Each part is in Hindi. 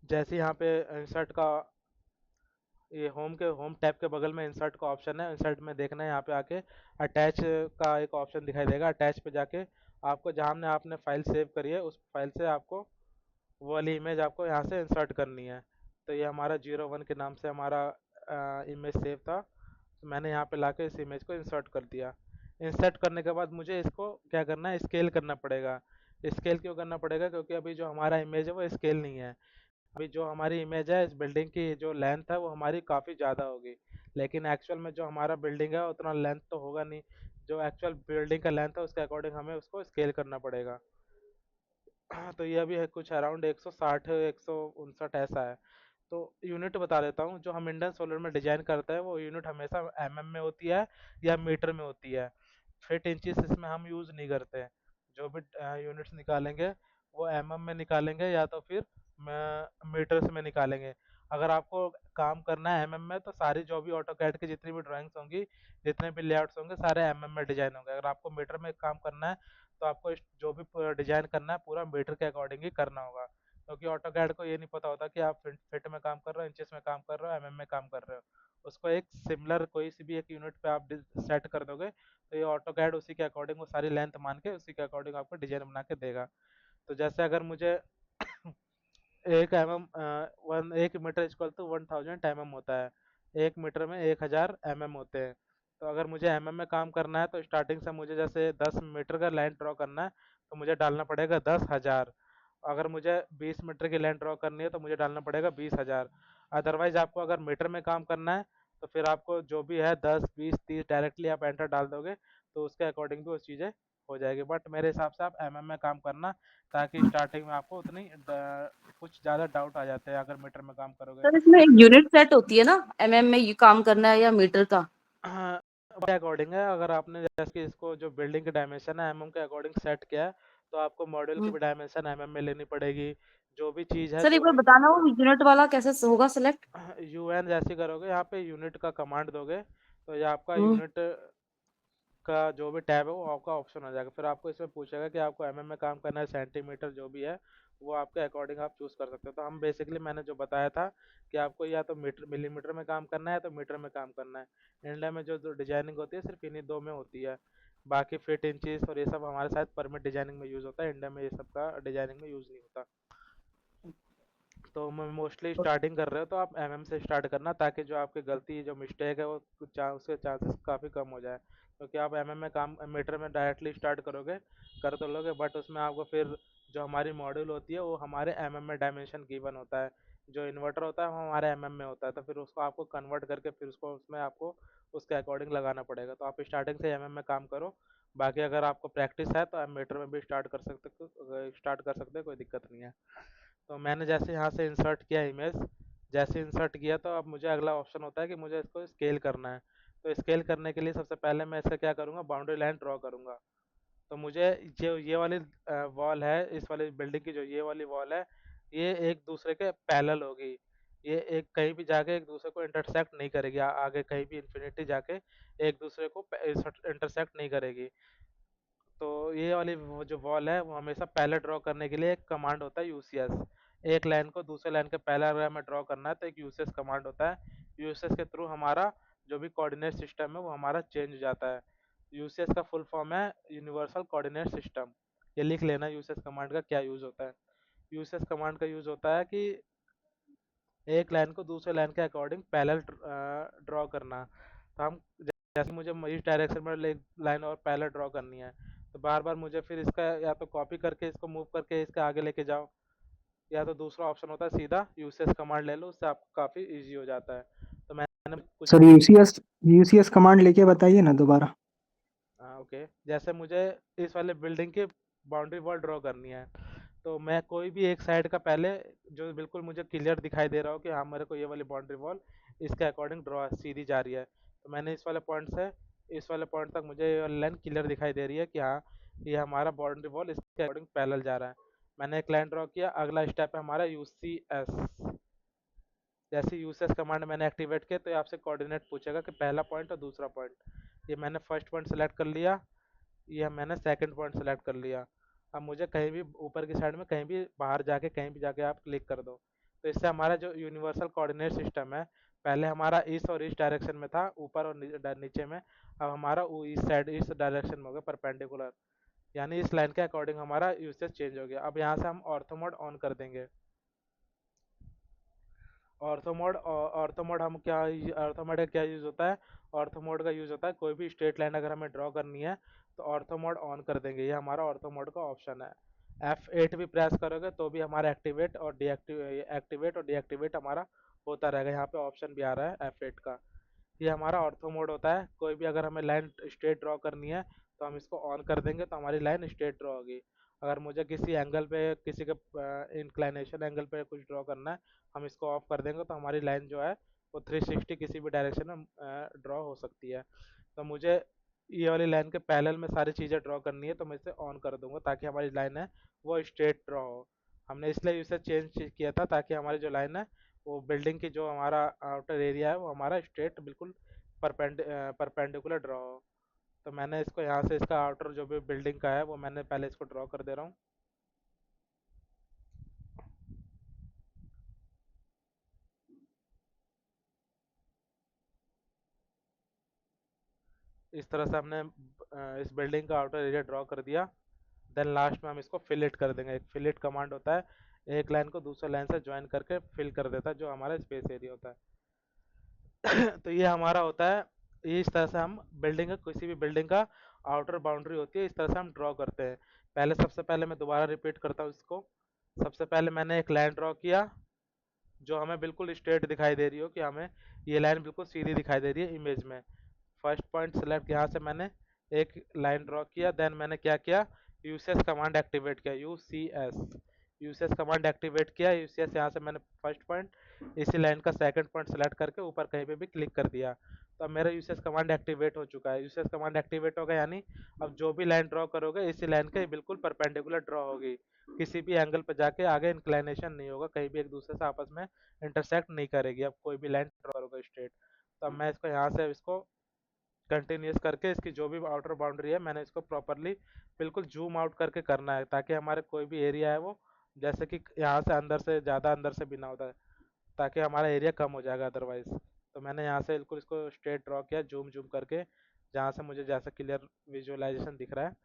जैसे यहाँ पे इंसर्ट का, ये होम टैब के बगल में इंसर्ट का ऑप्शन है, इंसर्ट में देखना है यहाँ पे आके अटैच का एक ऑप्शन दिखाई देगा। अटैच पे जाके आपको जहाँ हमने आपने फाइल सेव करी है उस फाइल से आपको वो वाली इमेज आपको यहाँ से इंसर्ट करनी है। तो ये हमारा 01 के नाम से हमारा इमेज सेव था, तो मैंने यहाँ पे लाके इस इमेज को इंसर्ट कर दिया। इंसर्ट करने के बाद मुझे इसको क्या करना है, स्केल करना पड़ेगा। स्केल क्यों करना पड़ेगा, क्योंकि अभी जो हमारा इमेज है वो स्केल नहीं है। अभी जो हमारी इमेज है इस बिल्डिंग की जो लेंथ है वो हमारी काफ़ी ज़्यादा होगी, लेकिन एक्चुअल में जो हमारा बिल्डिंग है उतना लेंथ तो होगा नहीं। जो एक्चुअल बिल्डिंग का लेंथ है उसके अकॉर्डिंग हमें उसको स्केल करना पड़ेगा। तो ये अभी है कुछ अराउंड 160 159 ऐसा है। तो यूनिट बता देता हूँ, जो हम इंडियन सोलर में डिजाइन करते हैं वो यूनिट हमेशा एमएम में होती है या मीटर में होती है। फीट इंचिस इसमें हम यूज़ नहीं करते हैं। जो भी यूनिट्स निकालेंगे वो एमएम में निकालेंगे या तो फिर मीटर्स में निकालेंगे। अगर आपको काम करना है एमएम में तो सारी जो भी ऑटो कैड की जितनी भी ड्राइंग्स होंगी, जितने भी लेआउट्स होंगे सारे एमएम में डिजाइन होंगे। अगर आपको मीटर में काम करना है तो आपको जो भी डिजाइन करना है पूरा मीटर के अकॉर्डिंग ही करना होगा, क्योंकि ऑटो कैड को ये नहीं पता होता कि आप फिट में काम कर रहे हो, इंचेस में काम कर रहे हो, एमएम में काम कर रहे हो। उसको एक सिमिलर कोई सी भी एक यूनिट पे आप सेट कर दोगे तो ये ऑटो कैड उसी के अकॉर्डिंग वो सारी लेंथ मान के उसी के अकॉर्डिंग आपको डिजाइन बना के देगा। तो जैसे अगर मुझे एक एम एम वन एक मीटर इक्वल टू 1000 mm होता है, एक मीटर में 1000 mm होते हैं। तो अगर मुझे एमएम में काम करना है तो स्टार्टिंग से मुझे जैसे 10 मीटर का लाइन ड्रॉ करना है तो मुझे डालना पड़ेगा 10,000। अगर मुझे 20 मीटर की लाइन ड्रॉ करनी है तो मुझे डालना पड़ेगा 20,000। अदरवाइज आपको अगर मीटर में काम करना है तो फिर आपको जो भी है 10 20 30 डायरेक्टली आप एंटर डाल दोगे तो उसके अकॉर्डिंग भी वो चीज़ें हो जाएगी। बट मेरे हिसाब से आप एमएम में काम करना, ताकि स्टार्टिंग में आपको उतनी कुछ ज़्यादा डाउट आ जाते हैं अगर मीटर में काम करोगे। सर इसमें एक यूनिट सेट होती है ना, एमएम में ये काम करना है या मीटर का? हाँ, के अकॉर्डिंग है। अगर आपने जैसे कि इसको जो बिल्डिंग के डायमेंशन है एमएम के अकॉर्डिंग सेट किया है तो आपको मॉड्यूल की हम्म। भी डायमेंशन एमएम में लेनी पड़ेगी। जो भी चीज़ है सर एक जो बार बताना वो यूनिट वाला कैसे होगा सिलेक्ट? यूएन जैसे करोगे यहाँ पे यूनिट का कमांड दोगे तो ये आपका हम्म। यूनिट का जो भी टैब है वो आपका ऑप्शन हो जाएगा। फिर आपको इसमें पूछेगा कि आपको एमएम में काम करना है, सेंटीमीटर जो भी है वो आपके अकॉर्डिंग आप चूज कर सकते हो। तो हम बेसिकली मैंने जो बताया था कि आपको या तो मीटर मिलीमीटर में काम करना है तो मीटर में काम करना है। इंडिया में जो जो डिजाइनिंग होती है सिर्फ इन्हीं दो में होती है। बाकी फीट इंचीज और ये सब हमारे साथ परमिट डिजाइनिंग में यूज होता है, इंडिया में ये सब का डिजाइनिंग में यूज नहीं होता। तो मोस्टली स्टार्टिंग कर रहे हो तो आप एमएम से स्टार्ट करना, ताकि जो आपकी गलती जो मिस्टेक है वो उसके चांसेस काफ़ी कम हो जाए। क्योंकि आप एमएम में काम मीटर में डायरेक्टली स्टार्ट करोगे कर तो लोगे, बट उसमें आपको फिर जो हमारी मॉड्यूल होती है वो हमारे एमएम में डायमेंशन गिवन होता है। जो इन्वर्टर होता है वो हमारे एमएम में होता है, तो फिर उसको आपको कन्वर्ट करके फिर उसको उसमें आपको उसके अकॉर्डिंग लगाना पड़ेगा। तो आप स्टार्टिंग से एमएम में काम करो। बाकी अगर आपको प्रैक्टिस है तो आप मीटर में भी स्टार्ट कर सकते हो, कोई दिक्कत नहीं है। तो मैंने जैसे यहाँ से इंसर्ट किया इमेज, जैसे इंसर्ट किया तो अब मुझे अगला ऑप्शन होता है कि मुझे इसको स्केल करना है। तो स्केल करने के लिए सबसे पहले मैं इसका क्या करूँगा, बाउंड्री लाइन ड्रॉ करूँगा। तो मुझे जो ये वाली वॉल है, इस वाली बिल्डिंग की जो ये वाली वॉल है, ये एक दूसरे के पैरेलल होगी। ये एक कहीं भी जाके एक दूसरे को इंटरसेक्ट नहीं करेगी, आगे कहीं भी इन्फिनिटी जाके एक दूसरे को इंटरसेक्ट नहीं करेगी। तो ये वाली वो जो वॉल है वो हमेशा पहले ड्रॉ करने के लिए एक कमांड होता है यूसीएस। एक लाइन को दूसरे लाइन के पहले अगर हमें ड्रॉ करना है तो एक यूसीएस कमांड होता है। यूसीएस के थ्रू हमारा जो भी कोऑर्डिनेट सिस्टम है वो हमारा चेंज हो जाता है। यूसीएस का फुल फॉर्म है यूनिवर्सल कोऑर्डिनेट सिस्टम। ये लिख लेना यूसीएस कमांड का क्या यूज होता है। यूसीएस कमांड का यूज होता है कि एक लाइन को दूसरे लाइन के अकॉर्डिंग पैरेलल ड्रॉ करना। तो हम जैसे मुझे इस डायरेक्शन में लाइन और पैरेलल ड्रॉ करनी है तो बार बार मुझे फिर इसका या तो कॉपी करके इसको मूव करके इसके आगे लेके जाओ, या तो दूसरा ऑप्शन होता है सीधा यूसीएस कमांड ले लो, उससे आपको काफ़ी इजी हो जाता है। तो मैंने कुछ सर यूसीएस यूसीएस कमांड लेके बताइए ना दोबारा। हाँ ओके, जैसे मुझे इस वाले बिल्डिंग की बाउंड्री वॉल ड्रॉ करनी है तो मैं कोई भी एक साइड का पहले जो बिल्कुल मुझे क्लियर दिखाई दे रहा हो कि हाँ मेरे को ये वाली बाउंड्री वॉल इसके अकॉर्डिंग ड्रॉ सीधी जा रही है, तो मैंने इस वाले पॉइंट से इस वाले पॉइंट तक मुझे ये वाली लाइन क्लियर दिखाई दे रही है कि हाँ ये हमारा बाउंड्री वॉल इसके अकॉर्डिंग पैरेलल जा रहा है। मैंने एक लाइन ड्रॉ किया, अगला स्टेप है हमारा यूसीएस। जैसे यूसेस कमांड मैंने एक्टिवेट किया तो ये आपसे कोऑर्डिनेट पूछेगा कि पहला पॉइंट और दूसरा पॉइंट। ये मैंने फर्स्ट पॉइंट सेलेक्ट कर लिया, ये मैंने सेकंड पॉइंट सेलेक्ट कर लिया। अब मुझे कहीं भी ऊपर की साइड में कहीं भी बाहर जाके कहीं भी जाके आप क्लिक कर दो। तो इससे हमारा जो यूनिवर्सल कोऑर्डिनेट सिस्टम है, पहले हमारा ईस्ट और ईस्ट डायरेक्शन में था, ऊपर और नीचे में, अब हमारा ईस्ट साइड ईस्ट डायरेक्शन में हो गया परपेंडिकुलर, यानी इस लाइन के अकॉर्डिंग हमारा यूसेज चेंज हो गया। अब यहाँ से हम ऑर्थो मोड ऑन कर देंगे। ऑर्थो मोड हम क्या, ऑर्थो मोड का क्या यूज़ होता है? ऑर्थो मोड का यूज़ होता है कोई भी स्ट्रेट लाइन अगर हमें ड्रॉ करनी है तो ऑर्थो मोड ऑन कर देंगे, ये हमारा ऑर्थो मोड का ऑप्शन है। F8 भी प्रेस करोगे तो भी हमारा एक्टिवेट और डीएक्टिवेट हमारा होता रहेगा। यहाँ पे ऑप्शन भी आ रहा है F8 का। ये हमारा ऑर्थो मोड होता है। कोई भी अगर हमें लाइन स्ट्रेट ड्रॉ करनी है तो हम इसको ऑन कर देंगे तो हमारी लाइन स्ट्रेट ड्रॉ होगी। अगर मुझे किसी एंगल पे, किसी के इंक्लाइनेशन एंगल पे कुछ ड्रॉ करना है, हम इसको ऑफ कर देंगे तो हमारी लाइन जो है वो 360 किसी भी डायरेक्शन में ड्रॉ हो सकती है। तो मुझे ये वाली लाइन के पैरेलल में सारी चीज़ें ड्रॉ करनी है तो मैं इसे ऑन कर दूंगा ताकि हमारी लाइन है वो स्ट्रेट ड्रॉ हो। हमने इसलिए इसे चेंज किया था ताकि हमारी जो लाइन है वो बिल्डिंग की जो हमारा आउटर एरिया है वो हमारा स्ट्रेट बिल्कुल परपेंडिकुलर ड्रॉ हो। तो मैंने इसको यहाँ से इसका आउटर जो भी बिल्डिंग का है वो मैंने पहले इसको ड्रॉ कर दे रहा हूँ। इस तरह से हमने इस बिल्डिंग का आउटर एरिया ड्रॉ कर दिया। देन लास्ट में हम इसको फिलेट कर देंगे। एक फिलेट कमांड होता है, एक लाइन को दूसरे लाइन से ज्वाइन करके फिल कर देता है जो हमारा स्पेस एरिया होता है। तो ये हमारा होता है, ये इस तरह से हम बिल्डिंग का, किसी भी बिल्डिंग का आउटर बाउंड्री होती है, इस तरह से हम ड्रॉ करते हैं। पहले सबसे पहले मैं दोबारा रिपीट करता हूँ इसको। सबसे पहले मैंने एक लाइन ड्रॉ किया जो हमें बिल्कुल स्ट्रेट दिखाई दे रही हो, कि हमें ये लाइन बिल्कुल सीधी दिखाई दे रही है इमेज में। फर्स्ट पॉइंट सेलेक्ट, यहाँ से मैंने एक लाइन ड्रॉ किया। देन मैंने क्या किया, यूसीएस कमांड एक्टिवेट किया, यूसीएस कमांड एक्टिवेट किया। यूसीएस यहाँ से मैंने फर्स्ट पॉइंट, इसी लाइन का सेकंड पॉइंट सेलेक्ट करके ऊपर कहीं पे भी क्लिक कर दिया। तो अब मेरा यूसीएस कमांड एक्टिवेट हो चुका है। यूसीएस कमांड एक्टिवेट होगा यानी अब जो भी लाइन ड्रॉ करोगे इसी लाइन के बिल्कुल परपेंडिकुलर ड्रॉ होगी, किसी भी एंगल पर जाके आगे इंक्लाइनेशन नहीं होगा, कहीं भी एक दूसरे से आपस में इंटरसेक्ट नहीं करेगी। अब कोई भी लाइन ड्रॉ करोगे स्ट्रेट, तो अब मैं इसको यहाँ से इसको कंटिन्यूस करके इसकी जो भी आउटर बाउंड्री है मैंने इसको प्रॉपरली बिल्कुल जूम आउट करके करना है, ताकि हमारे कोई भी एरिया है वो, जैसे कि यहाँ से अंदर से ज़्यादा अंदर से भी ना होता है, ताकि हमारा एरिया कम हो जाएगा अदरवाइज। तो मैंने यहाँ से बिल्कुल इसको स्ट्रेट ड्रॉ किया जूम जूम करके, जहाँ से मुझे जैसा क्लियर विजुअलाइजेशन दिख रहा है।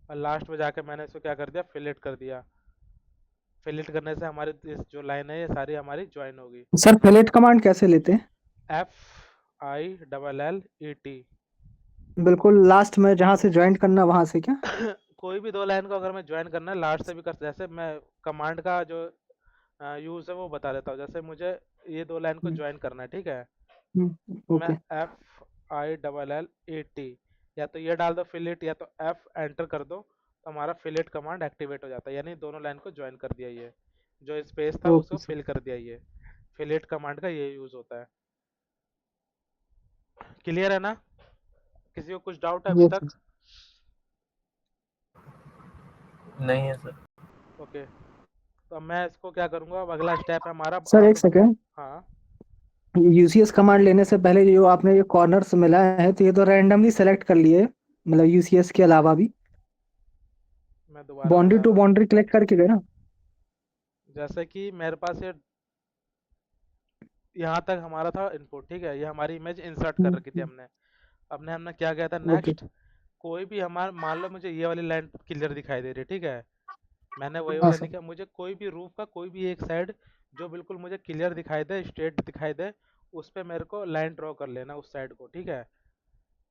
और लास्ट में जाके मैंने इसको क्या कर दिया, फिलेट कर दिया। फिलेट करने से हमारी इस जो लाइन है ये सारी हमारी ज्वाइन होगी। सर फिलेट कमांड कैसे लेते हैं? FILLET। बिल्कुल लास्ट में जहाँ से ज्वाइन करना वहां से क्या? कोई भी दो लाइन को अगर मैं ज्वाइन करना है लास्ट से भी कर, जैसे मैं कमांड का जो यूज है वो बता देता हूँ। जैसे मुझे ये दो लाइन को ज्वाइन करना है, ठीक है, तो मैं ओके। FILLET, या तो ये डाल दो फिलेट, या तो F एंटर कर दो, तो हमारा फिलेट कमांड एक्टिवेट हो जाता है, यानी दोनों लाइन को ज्वाइन कर दिया। ये जो स्पेस था ओके उसको सर। फिल कर दिया। ये फिलेट कमांड का ये यूज होता है। क्लियर है ना? किसी को कुछ डाउट है अभी यस तक? नहीं है सर। ओके, तो अब मैं इसको क्या करूँगा, अब अगला स्टेप है हमारा सर, एक सेकेंड। हाँ, यूसीएस कमांड लेने से पहले जो आपने ये कॉर्नर्स मिला है तो ये तो रैंडमली सेलेक्ट कर लिए, मतलब यूसीएस के अलावा भी मैं दोबारा बाउंड्री बता टू रहा हूँ। बाउंड्री कलेक्ट करके गए ना? जैसे कि मेरे पास ये यहाँ तक हमारा था इनपुट, ठीक है, ये हमारी इमेज इंसर्ट कर रखी थी हमने। हमने हमने क्या किया था, ओके। नेक्स्ट कोई भी हमारा, मान लो मुझे ये वाली लाइन क्लियर दिखाई दे रही है, ठीक है, मैंने वही हाँ वाला नहीं सर। किया। मुझे कोई भी रूफ का कोई भी एक साइड जो बिल्कुल मुझे क्लियर दिखाई दे, स्ट्रेट दिखाई दे, उस पे मेरे को लाइन ड्रॉ कर लेना उस साइड को, ठीक है।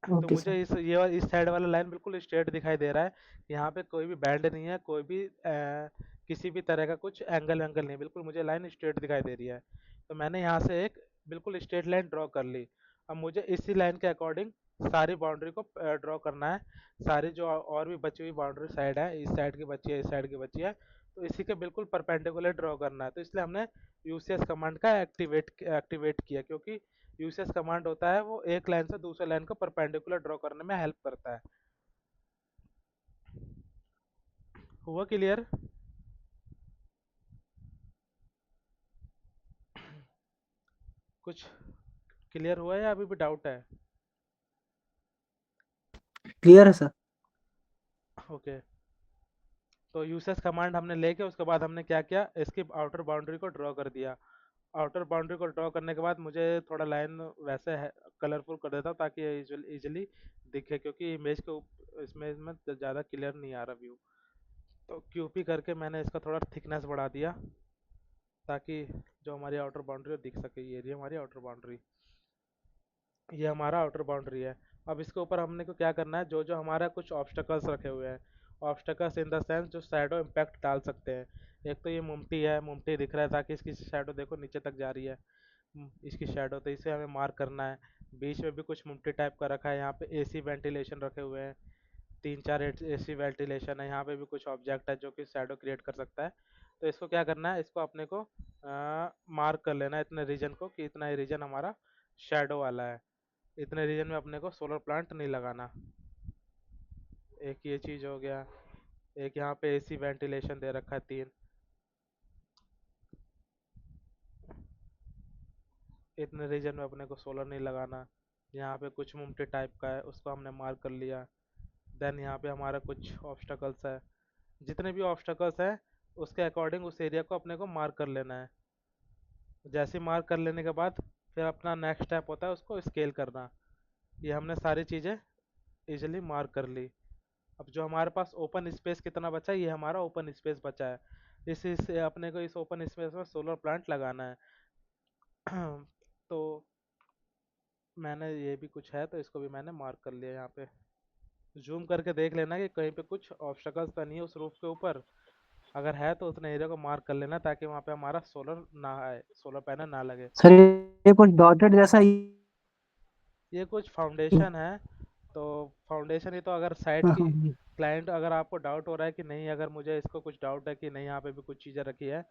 तो ओके सर। मुझे इस साइड वाला लाइन बिल्कुल स्ट्रेट दिखाई दे रहा है, यहाँ पे कोई भी बैंड नहीं है, कोई भी किसी भी तरह का कुछ एंगल वेंगल नहीं, बिल्कुल मुझे लाइन स्ट्रेट दिखाई दे रही है। तो मैंने यहाँ से एक बिल्कुल स्ट्रेट लाइन ड्रॉ कर ली। अब मुझे इसी लाइन के अकॉर्डिंग सारी बाउंड्री को ड्रॉ करना है। सारी जो और भी बची हुई बाउंड्री साइड है, इस साइड की बची है, इस साइड की बची है, तो इसी के बिल्कुल परपेंडिकुलर ड्रॉ करना है। तो इसलिए हमने यूसीएस कमांड का एक्टिवेट किया, क्योंकि यूसीएस कमांड होता है वो एक लाइन से दूसरे लाइन को परपेंडिकुलर ड्रॉ करने में हेल्प करता है। हुआ क्लियर? कुछ क्लियर हुआ है या अभी भी डाउट है? क्लियर है सर। ओके, तो यूसेस कमांड हमने लेके उसके बाद हमने क्या किया, इसकी आउटर बाउंड्री को ड्रॉ कर दिया। आउटर बाउंड्री को ड्रॉ करने के बाद मुझे थोड़ा लाइन वैसे है कलरफुल कर देता हूँ ताकि ये इजीली दिखे, क्योंकि इमेज के इसमें इसमें ज़्यादा क्लियर नहीं आ रहा व्यू। तो क्यूपी करके मैंने इसका थोड़ा थिकनेस बढ़ा दिया ताकि जो हमारी आउटर बाउंड्री है दिख सके। ये रही हमारी आउटर बाउंड्री, ये हमारा आउटर बाउंड्री है। अब इसके ऊपर हमने को क्या करना है, जो जो हमारा कुछ ऑब्स्टकल्स रखे हुए हैं, ऑब्स्टकल्स इन द सेंस जो शैडो इम्पैक्ट डाल सकते हैं। एक तो ये मुमटी है, मुमटी दिख रहा है ताकि इसकी शैडो देखो नीचे तक जा रही है। इसकी शैडो, तो इसे हमें मार्क करना है। बीच में भी कुछ मुमटी टाइप का रखा है, यहाँ पे एसी वेंटिलेशन रखे हुए हैं, 3-4 एसी वेंटिलेशन है। यहाँ पे भी कुछ ऑब्जेक्ट है जो कि शैडो क्रिएट कर सकता है। तो इसको क्या करना है, इसको अपने को मार्क कर लेना है इतने रीजन को, कि इतना ही रीजन हमारा शैडो वाला है। इतने रीजन में अपने को सोलर प्लांट नहीं लगाना। एक ये चीज हो गया, एक यहाँ पे एसी वेंटिलेशन दे रखा है 3। इतने रीजन में अपने को सोलर नहीं लगाना। यहाँ पे कुछ मुमटे टाइप का है, उसको हमने मार्क कर लिया। देन यहाँ पे हमारा कुछ ऑब्स्टकल्स है, जितने भी ऑब्स्टकल्स है उसके अकॉर्डिंग उस एरिया को अपने को मार्क कर लेना है। जैसे मार्क कर लेने के बाद फिर अपना नेक्स्ट स्टेप होता है उसको स्केल करना। ये हमने सारी चीज़ें इजीली मार्क कर ली। अब जो हमारे पास ओपन स्पेस कितना बचा है, ये हमारा ओपन स्पेस बचा है। इस अपने को इस ओपन स्पेस में सोलर प्लांट लगाना है। तो मैंने ये भी कुछ है तो इसको भी मैंने मार्क कर लिया। यहाँ पे जूम करके देख लेना कि कहीं पे कुछ ऑब्स्टकल्स तो नहीं है उस रूफ के ऊपर। अगर है तो उतने एरिया को मार्क कर लेना ताकि वहाँ पे हमारा सोलर ना आए, सोलर पैनल ना लगे। सर ये कुछ डॉटेड जैसा ये कुछ फाउंडेशन है, तो फाउंडेशन ही तो अगर साइट की हाँ, क्लाइंट, अगर आपको डाउट हो रहा है कि नहीं, अगर मुझे इसको कुछ डाउट है कि नहीं यहाँ पे भी कुछ चीज़ें रखी है,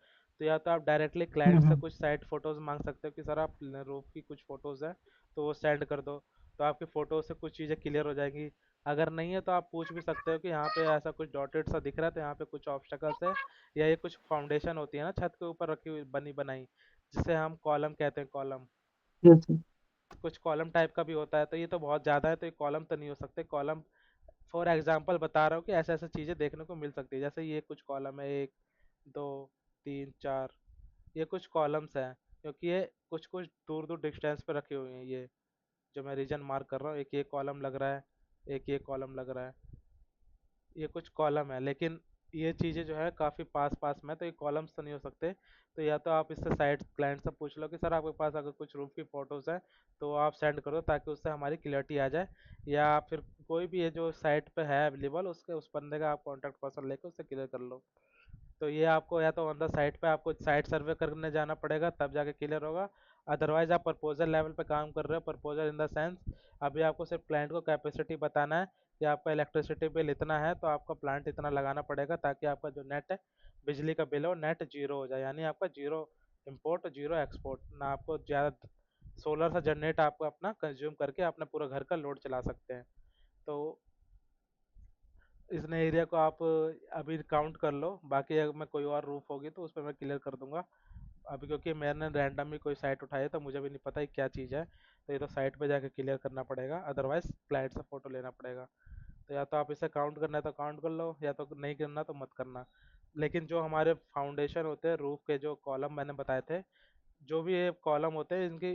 तो या तो आप डायरेक्टली क्लाइंट से कुछ साइट फोटोज़ मांग सकते हो कि सर आप रूफ की कुछ फ़ोटोज़ हैं तो वो सेंड कर दो, तो आपकी फ़ोटो से कुछ चीज़ें क्लियर हो जाएंगी। अगर नहीं है तो आप पूछ भी सकते हो कि यहाँ पे ऐसा कुछ डॉटेड सा दिख रहा है तो यहाँ पे कुछ ऑब्स्टकल्स है, या ये कुछ फाउंडेशन होती है ना छत के ऊपर रखी हुई बनी बनाई, जिसे हम कॉलम कहते हैं, कॉलम। जी कुछ कॉलम टाइप का भी होता है, तो ये तो बहुत ज़्यादा है तो ये कॉलम तो नहीं हो सकते। कॉलम फॉर एग्जांपल बता रहा हूँ कि ऐसे ऐसे चीज़ें देखने को मिल सकती है। जैसे ये कुछ कॉलम है, 1 2 3 4, ये कुछ कॉलम्स हैं क्योंकि ये कुछ कुछ दूर दूर डिस्टेंस पे रखे हुए हैं। ये जो मैं रीजन मार्क कर रहा हूँ, एक ये कॉलम लग रहा है, एक ये कॉलम लग रहा है, ये कुछ कॉलम है। लेकिन ये चीज़ें जो है काफ़ी पास पास में, तो ये कॉलम्स तो नहीं हो सकते। तो या तो आप इससे साइट क्लाइंट से पूछ लो कि सर आपके पास अगर कुछ रूफ की फ़ोटोज़ है तो आप सेंड करो ताकि उससे हमारी क्लियरिटी आ जाए। या फिर कोई भी ये जो साइट पे है अवेलेबल, उसके उस बंदे का आप कॉन्टैक्ट पर्सन लेकर उससे क्लियर कर लो। तो ये आपको या तो ऑन द साइट पे आपको साइट सर्वे करने जाना पड़ेगा तब जाके क्लियर होगा। अदरवाइज आप प्रपोजल लेवल पे काम कर रहे हो, प्रपोजल इन द सेंस अभी आपको सिर्फ क्लाइंट को कैपेसिटी बताना है कि आपका इलेक्ट्रिसिटी बिल इतना है तो आपका प्लांट इतना लगाना पड़ेगा ताकि आपका जो नेट है बिजली का बिल हो नेट जीरो हो जाए, यानी आपका जीरो इम्पोर्ट जीरो एक्सपोर्ट ना, आपको ज़्यादा सोलर से जनरेट आपको अपना कंज्यूम करके अपना पूरा घर का लोड चला सकते हैं। तो इस नए एरिया को आप अभी काउंट कर लो, बाकी अगर मैं कोई और रूफ होगी तो उस पर मैं क्लियर कर दूंगा। अभी क्योंकि मैंने रैंडम ही कोई साइट उठाई है तो मुझे भी नहीं पता है क्या चीज़ है, तो ये तो साइट पे जाके क्लियर करना पड़ेगा, अदरवाइज क्लाइंट से फ़ोटो लेना पड़ेगा। तो या तो आप इसे काउंट करना है तो काउंट कर लो, या तो नहीं करना तो मत करना। लेकिन जो हमारे फाउंडेशन होते हैं रूफ के, जो कॉलम मैंने बताए थे, जो भी ये कॉलम होते हैं इनकी,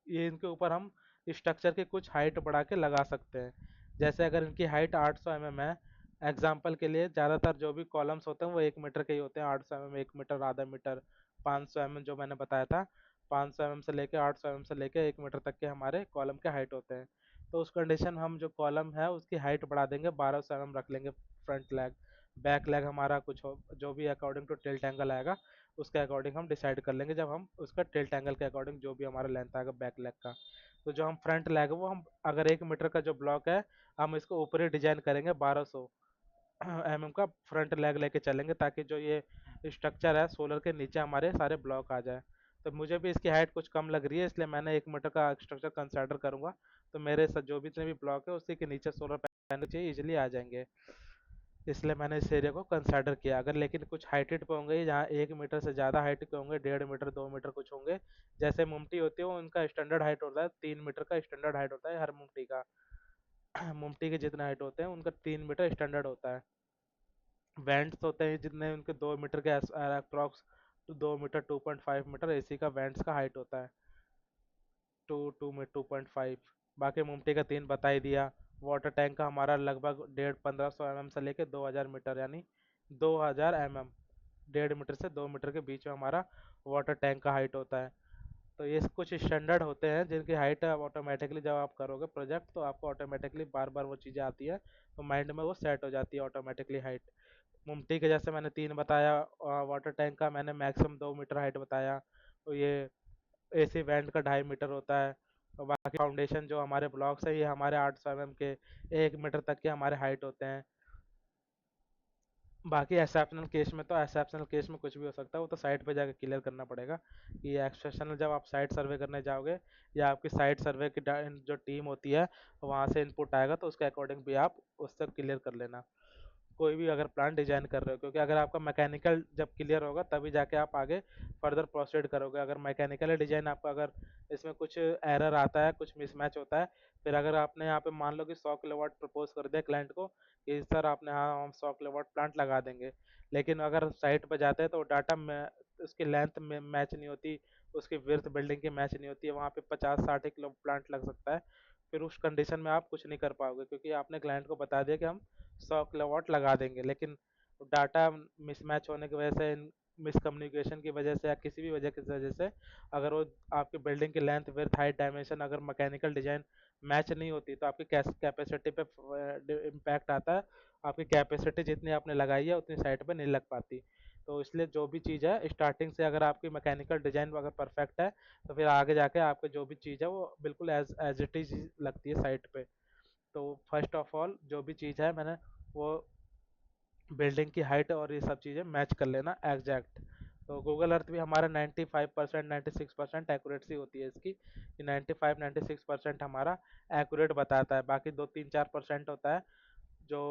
ये इनके ऊपर हम स्ट्रक्चर की कुछ हाइट बढ़ा के लगा सकते हैं। जैसे अगर इनकी हाइट 800 mm है, एग्जाम्पल के लिए ज़्यादातर जो भी कॉलम्स होते हैं वो 1 मीटर के ही होते हैं। 800 mm, 1 मीटर, आधा मीटर, 500 mm जो मैंने बताया था, 500 mm से लेके 800 mm से लेके 1 मीटर तक के हमारे कॉलम के हाइट होते हैं। तो उस कंडीशन हम जो कॉलम है उसकी हाइट बढ़ा देंगे, 1200 mm रख लेंगे फ्रंट लेग। बैक लेग हमारा कुछ हो जो भी अकॉर्डिंग टू टिल्ट एंगल आएगा उसके अकॉर्डिंग हम डिसाइड कर लेंगे, जब हम उसका टिल्ट एंगल के अकॉर्डिंग जो भी हमारा लेंथ आएगा बैक लेग का। तो जो हम फ्रंट लेग है वो हम अगर 1 मीटर का जो ब्लॉक है हम इसको ऊपर ही डिजाइन करेंगे, 1200 mm का फ्रंट लेग लेके चलेंगे ताकि जो ये स्ट्रक्चर है सोलर के नीचे हमारे सारे ब्लॉक आ जाए। तो मुझे भी इसकी हाइट कुछ कम लग रही है इसलिए मैंने 1 मीटर का स्ट्रक्चर कंसिडर करूंगा। तो मेरे साथ जो भी जितने भी ब्लॉक है उसी के नीचे सोलर पैनल चाहिए इजिली आ जाएंगे, इसलिए मैंने इस एरिया को कंसिडर किया। अगर लेकिन कुछ हाइटेड पे होंगे जहाँ 1 मीटर से ज़्यादा हाइट के होंगे, 1.5 मीटर 2 मीटर कुछ होंगे, जैसे मुमटी होती है वो उनका स्टैंडर्ड हाइट होता है, 3 मीटर का स्टैंडर्ड हाइट होता है हर मुमटी का। मुमटी के जितने हाइट होते हैं उनका 3 मीटर स्टैंडर्ड होता है। वेंट्स होते हैं जितने उनके 2 मीटर के अप्रॉक्स 2 मीटर 2.5 मीटर एसी का वेंट्स का हाइट होता है। 2.5। बाकी मुमटी का 3 बता ही दिया। वाटर टैंक का हमारा लगभग 1500 mm से लेके 2000 मीटर, यानी 2000 mm, 1.5 मीटर से 2 मीटर के बीच में हमारा वाटर टैंक का हाइट होता है। तो ये कुछ स्टैंडर्ड होते हैं जिनकी हाइट ऑटोमेटिकली जब आप करोगे प्रोजेक्ट तो आपको ऑटोमेटिकली बार बार वो चीज़ें आती है, तो माइंड में वो सेट हो जाती है ऑटोमेटिकली हाइट। मुमटी के जैसे मैंने 3 बताया, वाटर टैंक का मैंने मैक्सिमम 2 मीटर हाइट बताया। तो ये एसी वेंट का 2.5 मीटर होता है। और बाकी फाउंडेशन जो हमारे ब्लॉक्स है ये हमारे 800 mm के 1 मीटर तक के हमारे हाइट होते हैं। बाकी एक्सेप्शनल केस में, तो एक्सेप्शनल केस में कुछ भी हो सकता है, वो तो साइट पे जाके क्लियर करना पड़ेगा कि एक्सेप्शनल जब आप साइट सर्वे करने जाओगे या आपकी साइट सर्वे की जो टीम होती है वहाँ से इनपुट आएगा तो उसके अकॉर्डिंग भी आप उससे क्लियर कर लेना कोई भी अगर प्लान डिजाइन कर रहे हो, क्योंकि अगर आपका मैकेनिकल जब क्लियर होगा तभी जाके आप आगे फर्दर प्रोसीड करोगे। अगर मैकेनिकल डिजाइन आपका अगर इसमें कुछ एरर आता है, कुछ मिसमैच होता है, फिर अगर आपने यहाँ पे मान लो कि 100 किलोवाट प्रपोज कर दिया क्लाइंट को कि सर आपने, हाँ हम 100 किलोवाट प्लांट लगा देंगे, लेकिन अगर साइट पर जाते हैं तो डाटा में उसकी लेंथ में मैच नहीं होती, उसकी विड्थ बिल्डिंग की मैच नहीं होती है, वहाँ पे 50-60 किलो प्लांट लग सकता है। फिर उस कंडीशन में आप कुछ नहीं कर पाओगे क्योंकि आपने क्लाइंट को बता दिया कि हम 100 किलोवाट लगा देंगे, लेकिन डाटा मिसमैच होने की वजह से, मिसकम्युनिकेशन की वजह से या किसी भी वजह से अगर वो आपकी बिल्डिंग की लेंथ विड्थ हाइट डायमेंशन अगर मैकेनिकल डिजाइन मैच नहीं होती तो आपकी कैपेसिटी पे इम्पैक्ट आता है। आपकी कैपेसिटी जितनी आपने लगाई है उतनी साइट पे नहीं लग पाती। तो इसलिए जो भी चीज़ है स्टार्टिंग से अगर आपकी मैकेनिकल डिजाइन अगर परफेक्ट है तो फिर आगे जाके आपके जो भी चीज़ है वो बिल्कुल एज इट इज लगती है साइट पे। तो फर्स्ट ऑफ ऑल जो भी चीज़ है मैंने वो बिल्डिंग की हाइट और ये सब चीज़ें मैच कर लेना एग्जैक्ट। तो गूगल अर्थ भी हमारा 95% 96% एक्यूरेसी होती है इसकी, कि 95-96% हमारा एक्यूरेट बताता है। बाकी 2-3-4% होता है जो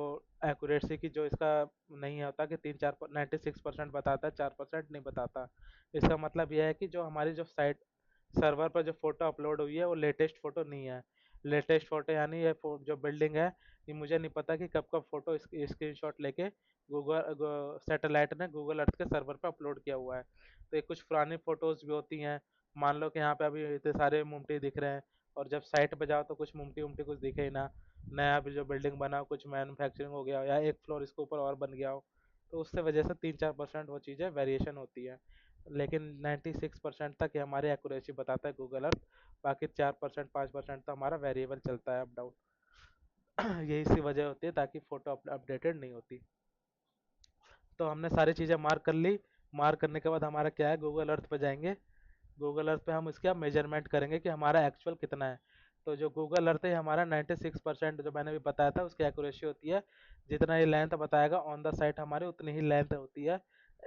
एक्यूरेसी की, जो इसका नहीं होता कि 96% बताता है, 4% नहीं बताता। इसका मतलब यह है कि जो हमारी जो साइट सर्वर पर जो फोटो अपलोड हुई है वो लेटेस्ट फोटो नहीं है। लेटेस्ट फोटो यानी ये जो बिल्डिंग है ये मुझे नहीं पता कि कब कब फोटो स्क्रीनशॉट लेके गूगल सैटेलाइट ने गूगल अर्थ के सर्वर पर अपलोड किया हुआ है। तो ये कुछ पुरानी फोटोज भी होती हैं। मान लो कि यहाँ पे अभी इतने सारे मुमटी दिख रहे हैं और जब साइट पे जाओ तो कुछ मुमटी उमटी कुछ दिखे ही ना, नया भी जो बिल्डिंग बना हो कुछ मैन्युफैक्चरिंग हो गया हो या एक फ्लोर इसके ऊपर और बन गया हो, तो उससे वजह से 3-4% वो चीज़ें वेरिएशन होती है। लेकिन 96% तक ये हमारी एक्यूरेसी बताता है गूगल अर्थ। बाकी 4% 5% तो हमारा वेरिएबल चलता है अप डाउन। यही सी वजह होती है ताकि फ़ोटो अपडेटेड नहीं होती। तो हमने सारी चीज़ें मार्क कर ली। मार्क करने के बाद हमारा क्या है, गूगल अर्थ पे जाएंगे। गूगल अर्थ पे हम इसका मेजरमेंट करेंगे कि हमारा एक्चुअल कितना है। तो जो गूगल अर्थ है हमारा 96% जो मैंने भी बताया था उसकी एक्यूरेसी होती है। जितना ये लेंथ बताएगा ऑन द साइट हमारी उतनी ही लेंथ होती है।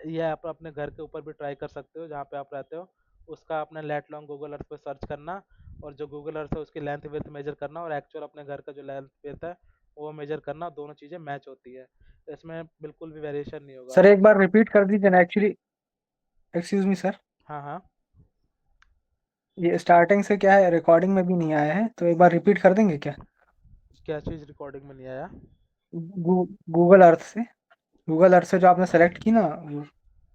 ये आप अपने घर के ऊपर भी ट्राई कर सकते हो जहाँ पे आप रहते हो, उसका अपने लेट लॉन्ग गूगल अर्थ पे सर्च करना और जो गूगल अर्थ है उसकी लेंथ विड्थ मेजर करना और एक्चुअल अपने घर का जो लेंथ विड्थ है वो मेजर करना, दोनों चीज़ें मैच होती है। इसमें बिल्कुल भी वेरिएशन नहीं होगा। सर एक बार रिपीट कर दीजिए ना एक्चुअली। एक्सक्यूज मी सर, हाँ हाँ, ये स्टार्टिंग से क्या है, रिकॉर्डिंग में भी नहीं आया है, तो एक बार रिपीट कर देंगे क्या? क्या चीज़ रिकॉर्डिंग में नहीं आया? गूगल अर्थ से, गूगल अर्थ से जो आपने सेलेक्ट की ना वो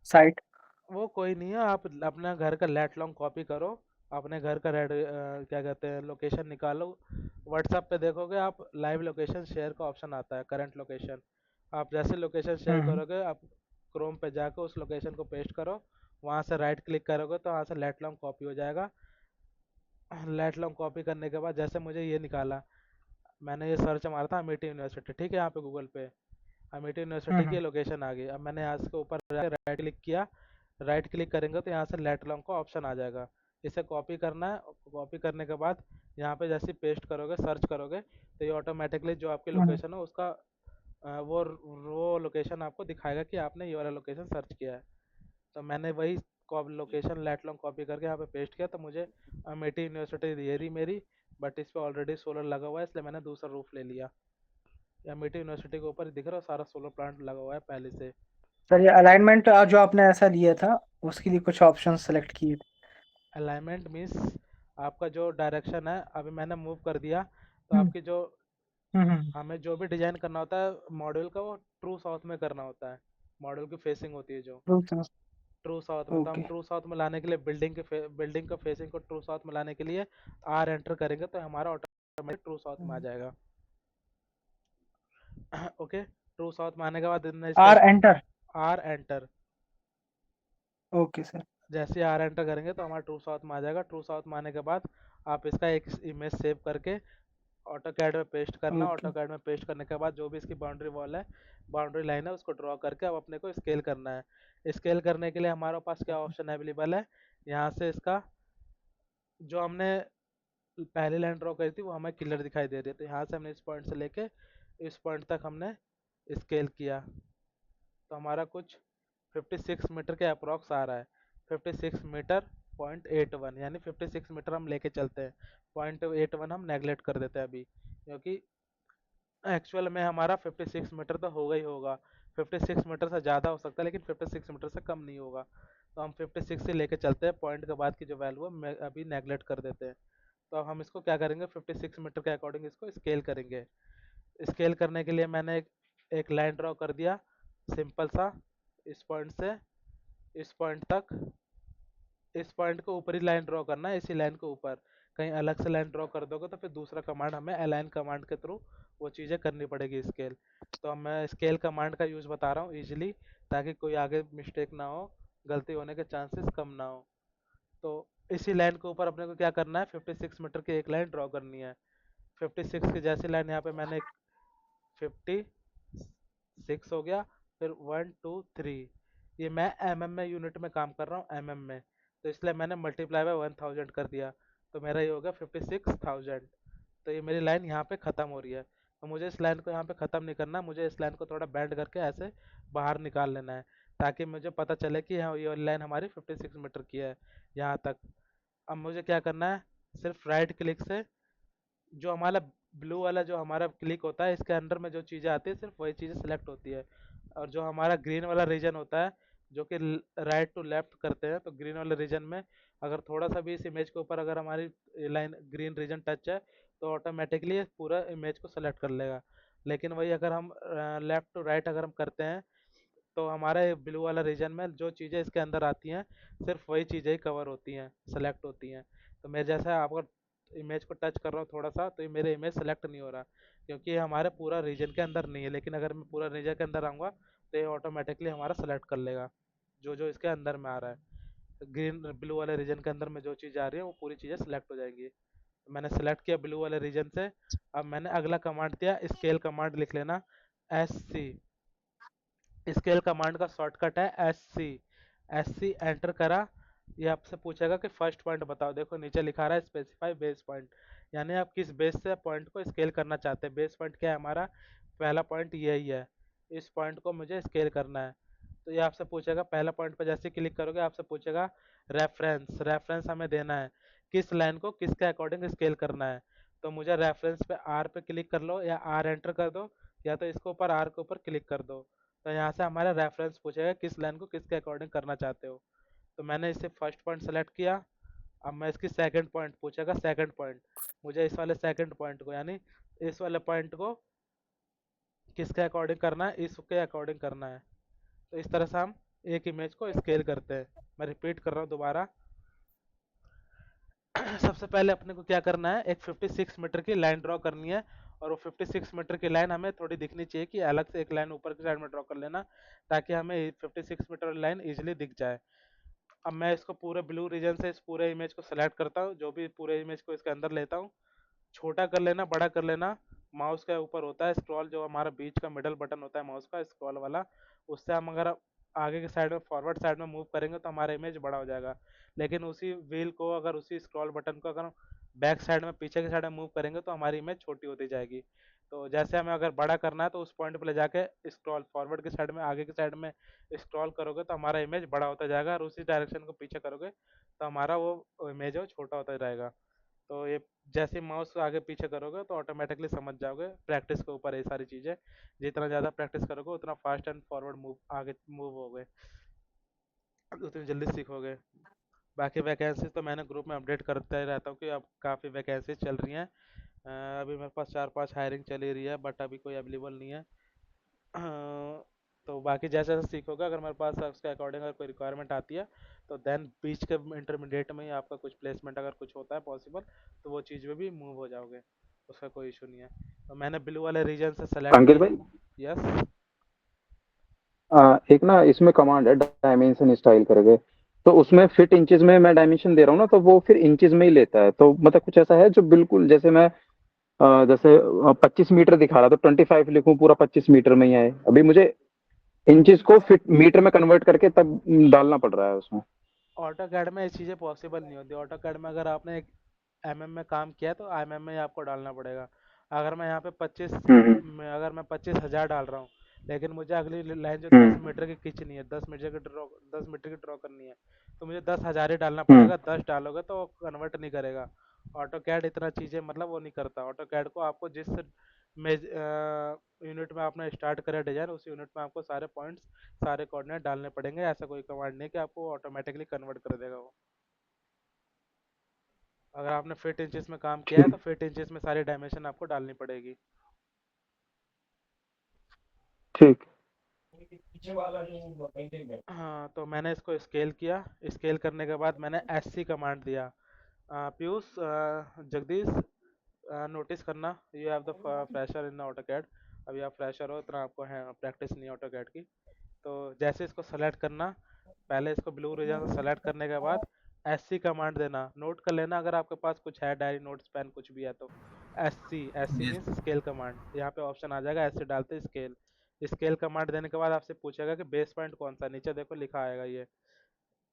साइट। वो कोई नहीं है, आप अपना घर का लेट लॉन्ग कॉपी करो, अपने घर का क्या कहते हैं लोकेशन निकालो। व्हाट्सएप पे देखोगे आप लाइव लोकेशन शेयर का ऑप्शन आता है, करंट लोकेशन। आप जैसे लोकेशन शेयर हम्म। करोगे आप क्रोम पे जाकर उस लोकेशन को पेस्ट करो, वहाँ से राइट क्लिक करोगे तो वहाँ से लेट लॉन्ग कॉपी हो जाएगा। लेट लॉन्ग कॉपी करने के बाद जैसे मुझे ये निकाला, मैंने ये सर्च मारा था अमेठी यूनिवर्सिटी, ठीक है, यहाँ पे गूगल पे अमेठी यूनिवर्सिटी की हम्म। लोकेशन आ गई। अब मैंने यहाँ से ऊपर राइट क्लिक किया, राइट क्लिक करेंगे तो यहाँ से लेट लॉन्ग का ऑप्शन आ जाएगा। इसे कॉपी करना है, कॉपी करने के बाद यहाँ पे जैसे पेस्ट करोगे सर्च करोगे तो ये ऑटोमेटिकली जो आपकी हम्म। लोकेशन है उसका वो लोकेशन आपको दिखाएगा कि आपने ये वाला लोकेशन सर्च किया है। तो मैंने वही लोकेशन लेट लॉन्ग कॉपी करके यहाँ पे पेस्ट किया तो मुझे अमेठी यूनिवर्सिटी दे रही मेरी, बट इस पे ऑलरेडी सोलर लगा हुआ है इसलिए मैंने दूसरा रूफ ले लिया। अमेठी यूनिवर्सिटी के ऊपर ही दिख रहा है, सारा सोलर प्लांट लगा हुआ है पहले से। सर ये अलाइनमेंट जो आपने ऐसा लिया था उसके लिए कुछ ऑप्शन सेलेक्ट किए थे। अलाइनमेंट मीन्स आपका जो डायरेक्शन है, अभी मैंने मूव कर दिया तो हम्म। आपकी जो हमें जो भी डिजाइन करना होता है मॉड्यूल का वो ट्रू साउथ में करना होता है। मॉड्यूल की फेसिंग होती है जो ट्रू साउथ में, तो हम ओके। ट्रू साउथ में लाने के लिए बिल्डिंग का फेसिंग को ट्रू साउथ में लाने के लिए आर एंटर करेंगे तो हमारा ऑटोमेटिक ट्रू साउथ में आ जाएगा। ओके, ट्रू साउथ में आने के बाद इसका R enter. R enter, okay sir. जैसे आर एंटर करेंगे तो हमारा ट्रू साउथ में आ जाएगा। ट्रू साउथ में आने के बाद आप इसका एक इमेज सेव करके ऑटो कैड में पेस्ट करना। ओके। ऑटो कैड में पेस्ट करने के बाद जो भी इसकी बाउंड्री वॉल है, बाउंड्री लाइन है, उसको ड्रॉ करके अब अपने को स्केल करना है। स्केल करने के लिए हमारे पास क्या ऑप्शन अवेलेबल है, यहाँ से इसका जो हमने पहली लाइन ड्रॉ करी थी वो हमें क्लियर दिखाई दे रही है, तो यहाँ से हमने इस पॉइंट से लेके इस पॉइंट तक हमने स्केल किया तो हमारा कुछ 56 मीटर के अप्रॉक्स आ रहा है। 56 मीटर .81, यानी 56 मीटर हम लेके चलते हैं, .81 हम नेगलेक्ट कर देते हैं अभी, क्योंकि एक्चुअल में हमारा 56 मीटर तो होगा ही होगा। 56 मीटर से ज़्यादा हो सकता है लेकिन 56 मीटर से कम नहीं होगा, तो हम 56 से लेके चलते हैं। पॉइंट के बाद की जो वैल्यू है मैं अभी नेगलेक्ट कर देते हैं। तो अब हम इसको क्या करेंगे, 56 मीटर के अकॉर्डिंग इसको स्केल करेंगे। स्केल करने के लिए मैंने एक लाइन ड्रॉ कर दिया सिंपल सा, इस पॉइंट से इस पॉइंट तक। इस पॉइंट को ऊपरी लाइन ड्रॉ करना है, इसी लाइन के ऊपर। कहीं अलग से लाइन ड्रॉ कर दोगे तो फिर दूसरा कमांड हमें अलाइन कमांड के थ्रू वो चीज़ें करनी पड़ेगी स्केल। तो मैं स्केल कमांड का यूज़ बता रहा हूँ इजीली, ताकि कोई आगे मिस्टेक ना हो, गलती होने के चांसेस कम ना हो। तो इसी लाइन के ऊपर अपने को क्या करना है, 56 मीटर की एक लाइन ड्रॉ करनी है। 56 की जैसी लाइन यहाँ पे मैंने 56 हो गया, फिर 1 2 3, ये मैं mm में यूनिट में काम कर रहा हूँ, mm में, तो इसलिए मैंने मल्टीप्लाई बाय 1000 कर दिया, तो मेरा ये हो गया 56,000। तो ये मेरी लाइन यहाँ पे ख़त्म हो रही है। तो मुझे इस लाइन को यहाँ पे ख़त्म नहीं करना, मुझे इस लाइन को थोड़ा बेंड करके ऐसे बाहर निकाल लेना है, ताकि मुझे पता चले कि हाँ ये लाइन हमारी 56 मीटर की है यहाँ तक। अब मुझे क्या करना है, सिर्फ राइट क्लिक से जो हमारा ब्लू वाला जो हमारा क्लिक होता है इसके अंदर में जो चीज़ें आती है सिर्फ वही चीज़ें सेलेक्ट होती है। और जो हमारा ग्रीन वाला रीजन होता है जो कि राइट टू लेफ्ट करते हैं, तो ग्रीन वाले रीजन में अगर थोड़ा सा भी इस इमेज के ऊपर अगर हमारी लाइन ग्रीन रीजन टच है तो ऑटोमेटिकली पूरा इमेज को सेलेक्ट कर लेगा। लेकिन वही अगर हम लेफ्ट टू राइट अगर हम करते हैं तो हमारे ब्लू वाला रीजन में जो चीज़ें इसके अंदर आती हैं सिर्फ वही चीज़ें ही कवर होती हैं, सेलेक्ट होती हैं। तो मैं जैसा आपको इमेज को टच कर रहा हूँ थोड़ा सा, तो ये मेरे इमेज सेलेक्ट नहीं हो रहा, क्योंकि ये हमारे पूरा रीजन के अंदर नहीं है। लेकिन अगर मैं पूरा रीजन के अंदर आऊँगा तो ये ऑटोमेटिकली हमारा सेलेक्ट कर लेगा जो जो इसके अंदर में आ रहा है। ग्रीन ब्लू वाले रीजन के अंदर में जो चीज़ आ रही है वो पूरी चीज़ें सेलेक्ट हो जाएंगी। तो मैंने सेलेक्ट किया ब्लू वाले रीजन से। अब मैंने अगला कमांड दिया, स्केल कमांड लिख लेना, SC। स्केल कमांड का शॉर्टकट है SC। SC एंटर करा, ये आपसे पूछेगा कि फर्स्ट पॉइंट बताओ। देखो नीचे लिखा रहा है स्पेसिफाई बेस पॉइंट, यानी आप किस बेस से पॉइंट को स्केल करना चाहते हैं। बेस पॉइंट क्या है हमारा, पहला पॉइंट यही है, इस पॉइंट को मुझे स्केल करना है। तो ये आपसे पूछेगा, पहला पॉइंट पर जैसे क्लिक करोगे आपसे पूछेगा रेफरेंस। रेफरेंस हमें देना है किस लाइन को किसके अकॉर्डिंग स्केल करना है। तो मुझे रेफरेंस पे R पे क्लिक कर लो या R एंटर कर दो, या तो इसके ऊपर R के ऊपर क्लिक कर दो। तो यहाँ से हमारा रेफरेंस पूछेगा किस लाइन को किसके अकॉर्डिंग करना चाहते हो। तो मैंने इसे फर्स्ट पॉइंट सेलेक्ट किया। अब मैं इसकी सेकंड पॉइंट पूछेगा, सेकंड पॉइंट मुझे इस वाले सेकंड पॉइंट को, यानी इस वाले पॉइंट को किसके अकॉर्डिंग करना है, इसके अकॉर्डिंग करना है। तो इस तरह से हम एक इमेज को स्केल करते हैं। मैं रिपीट कर रहा हूँ दोबारा। सबसे पहले अपने को क्या करना है, एक 56 मीटर की लाइन ड्रॉ करनी है, और वो 56 मीटर की लाइन हमें थोड़ी दिखनी चाहिए कि अलग से एक लाइन ऊपर की साइड में ड्रॉ कर लेना, ताकि हमें 56 मीटर लाइन इजीली दिख जाए। अब मैं इसको पूरे ब्लू रीजन से इस पूरे इमेज को सेलेक्ट करता हूँ, जो भी पूरे इमेज को इसके अंदर लेता हूँ। छोटा कर लेना, बड़ा कर लेना, माउस के ऊपर होता है स्क्रॉल, जो हमारा बीच का मिडल बटन होता है माउस का स्क्रॉल वाला, उससे हम अगर आगे की साइड में फॉरवर्ड साइड में मूव करेंगे तो हमारा इमेज बड़ा हो जाएगा। लेकिन उसी व्हील को अगर उसी स्क्रॉल बटन को अगर हम बैक साइड में पीछे की साइड में मूव करेंगे तो हमारी इमेज छोटी होती जाएगी। तो जैसे हमें अगर बड़ा करना है तो उस पॉइंट पर ले जाके स्क्रॉल फॉरवर्ड की साइड में आगे की साइड में स्क्रॉल करोगे तो हमारा इमेज बड़ा होता जाएगा, और उसी डायरेक्शन को पीछे करोगे तो हमारा वो इमेज है वो छोटा होता रहेगा। तो ये जैसे माउस आगे पीछे करोगे तो ऑटोमेटिकली समझ जाओगे, प्रैक्टिस के ऊपर ये सारी चीज़ें, जितना ज़्यादा प्रैक्टिस करोगे उतना फास्ट एंड फॉरवर्ड मूव आगे मूव होगे, उतनी जल्दी सीखोगे। बाकी वैकेंसीज तो मैंने ग्रुप में अपडेट करते रहता हूँ कि अब काफ़ी वैकेंसीज चल रही हैं, अभी मेरे पास 4-5 हायरिंग चली रही है, बट अभी कोई अवेलेबल नहीं है। तो बाकी जैसे जैसे सीखोगे, अगर मेरे पास उसके अकॉर्डिंग अगर कोई रिक्वायरमेंट आती है, तो देन बीच के इंटरमीडिएट में ही आपका कुछ प्लेसमेंट अगर कुछ होता है पॉसिबल, तो वो चीज़ में भी मूव हो जाओगे, उसका कोई इशू नहीं है। तो मैंने ब्लू वाले रीजन से सेलेक्ट अंकित किया। भाई, यस। एक ना इसमें कमांड है डायमेंशन स्टाइल करके। तो उसमें फिट इंचेस में मैं डायमेंशन दे रहा हूँ ना, तो वो फिर इंचेस में ही लेता है। तो मतलब कुछ ऐसा है जो बिल्कुल जैसे मैं जैसे 25 मीटर दिखा रहा तो 25 लिखूं, पूरा 25 मीटर में ही आए। अभी मुझे इंचेस को फिट मीटर में कन्वर्ट करके तब डालना पड़ रहा है उसमें। ऑटो कैड में ये चीज़ें पॉसिबल नहीं होती। ऑटो कैड में अगर आपने एक एमएम में काम किया है, तो एमएम में ही आपको डालना पड़ेगा। अगर मैं यहाँ पे 25 हम्म में अगर मैं 25,000 डाल रहा हूँ, लेकिन मुझे अगली लाइन जो 10 हम्म मीटर की खींचनी है, 10 मीटर की ड्रॉ 10 मीटर की ड्रॉ करनी है, तो मुझे 10,000 ही डालना हम्म। पड़ेगा। 10 डालोगे तो कन्वर्ट नहीं करेगा। ऑटो कैड इतना चीज़ें मतलब वो नहीं करता। ऑटो कैड को आपको जिस मेज यूनिट में आपने स्टार्ट करा डिजाइन, उस यूनिट में आपको सारे पॉइंट्स, सारे कोऑर्डिनेट डालने पड़ेंगे। ऐसा कोई कमांड नहीं कि आपको ऑटोमेटिकली कन्वर्ट कर देगा वो। अगर आपने फिट इंचेस में काम किया है, ठीक तो फिट इंचेस में सारी डायमेंशन आपको डालनी पड़ेगी। ठीक। हाँ, तो मैंने इसको स्केल किया। स्केल करने के बाद मैंने एससी कमांड दिया। पीयूष, जगदीश, नोटिस करना, you have the fresher in AutoCAD. अभी आप फ्रेशर हो, इतना आपको है प्रैक्टिस नहीं ऑटोकैड की। तो जैसे इसको सेलेक्ट करना, पहले इसको ब्लू रीजन से सेलेक्ट करने के बाद एससी कमांड देना। नोट कर लेना अगर आपके पास कुछ है, डायरी, नोट्स, पेन कुछ भी है तो। एससी एससी जी मीन्स स्केल कमांड। यहाँ पे ऑप्शन आ जाएगा, एससी डालते स्केल। स्केल कमांड देने के बाद आपसे पूछेगा कि बेस पॉइंट कौन सा है। नीचे देखो लिखा आएगा ये,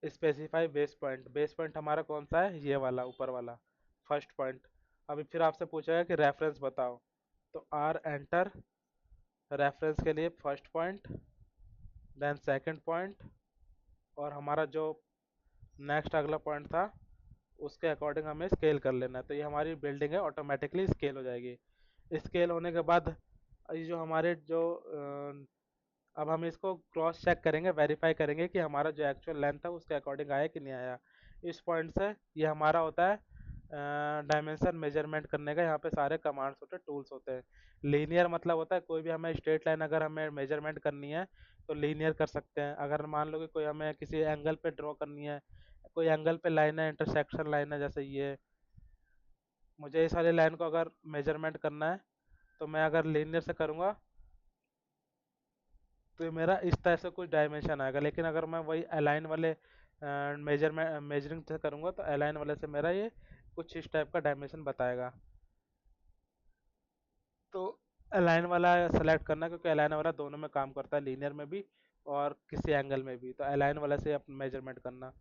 specify base point. Base point हमारा कौन सा है, ये वाला ऊपर वाला, फर्स्ट पॉइंट। अभी फिर आपसे पूछेगा कि रेफरेंस बताओ, तो आर एंटर। रेफरेंस के लिए first point, then second point, और हमारा जो नेक्स्ट अगला पॉइंट था, उसके अकॉर्डिंग हमें स्केल कर लेना है। तो ये हमारी बिल्डिंग है, ऑटोमेटिकली स्केल हो जाएगी। स्केल होने के बाद ये जो हमारे जो अब हम इसको क्रॉस चेक करेंगे, वेरीफाई करेंगे कि हमारा जो एक्चुअल लेंथ है उसके अकॉर्डिंग आया कि नहीं आया। इस पॉइंट से ये हमारा होता है डायमेंशन मेजरमेंट करने का। यहाँ पे सारे कमांड्स होते हैं, टूल्स होते हैं। लीनियर मतलब होता है कोई भी हमें स्ट्रेट लाइन अगर हमें मेजरमेंट करनी है, तो लीनियर कर सकते हैं। अगर मान लो कि कोई हमें किसी एंगल पे ड्रॉ करनी है, कोई एंगल पे लाइन है, इंटरसेक्शन लाइन है, जैसे ये, मुझे इस वाली लाइन को अगर मेजरमेंट करना है, तो मैं अगर लीनियर से करूँगा तो ये मेरा इस तरह से कुछ डायमेंशन आएगा। लेकिन अगर मैं वही अलाइन वाले मेजरिंग से करूँगा, तो अलाइन वाले से मेरा ये कुछ इस टाइप का डायमेंशन बताएगा। तो अलाइन वाला सेलेक्ट करना, क्योंकि अलाइन वाला दोनों में काम करता है, लीनियर में भी और किसी एंगल में भी। तो अलाइन वाला से आप मेजरमेंट करना।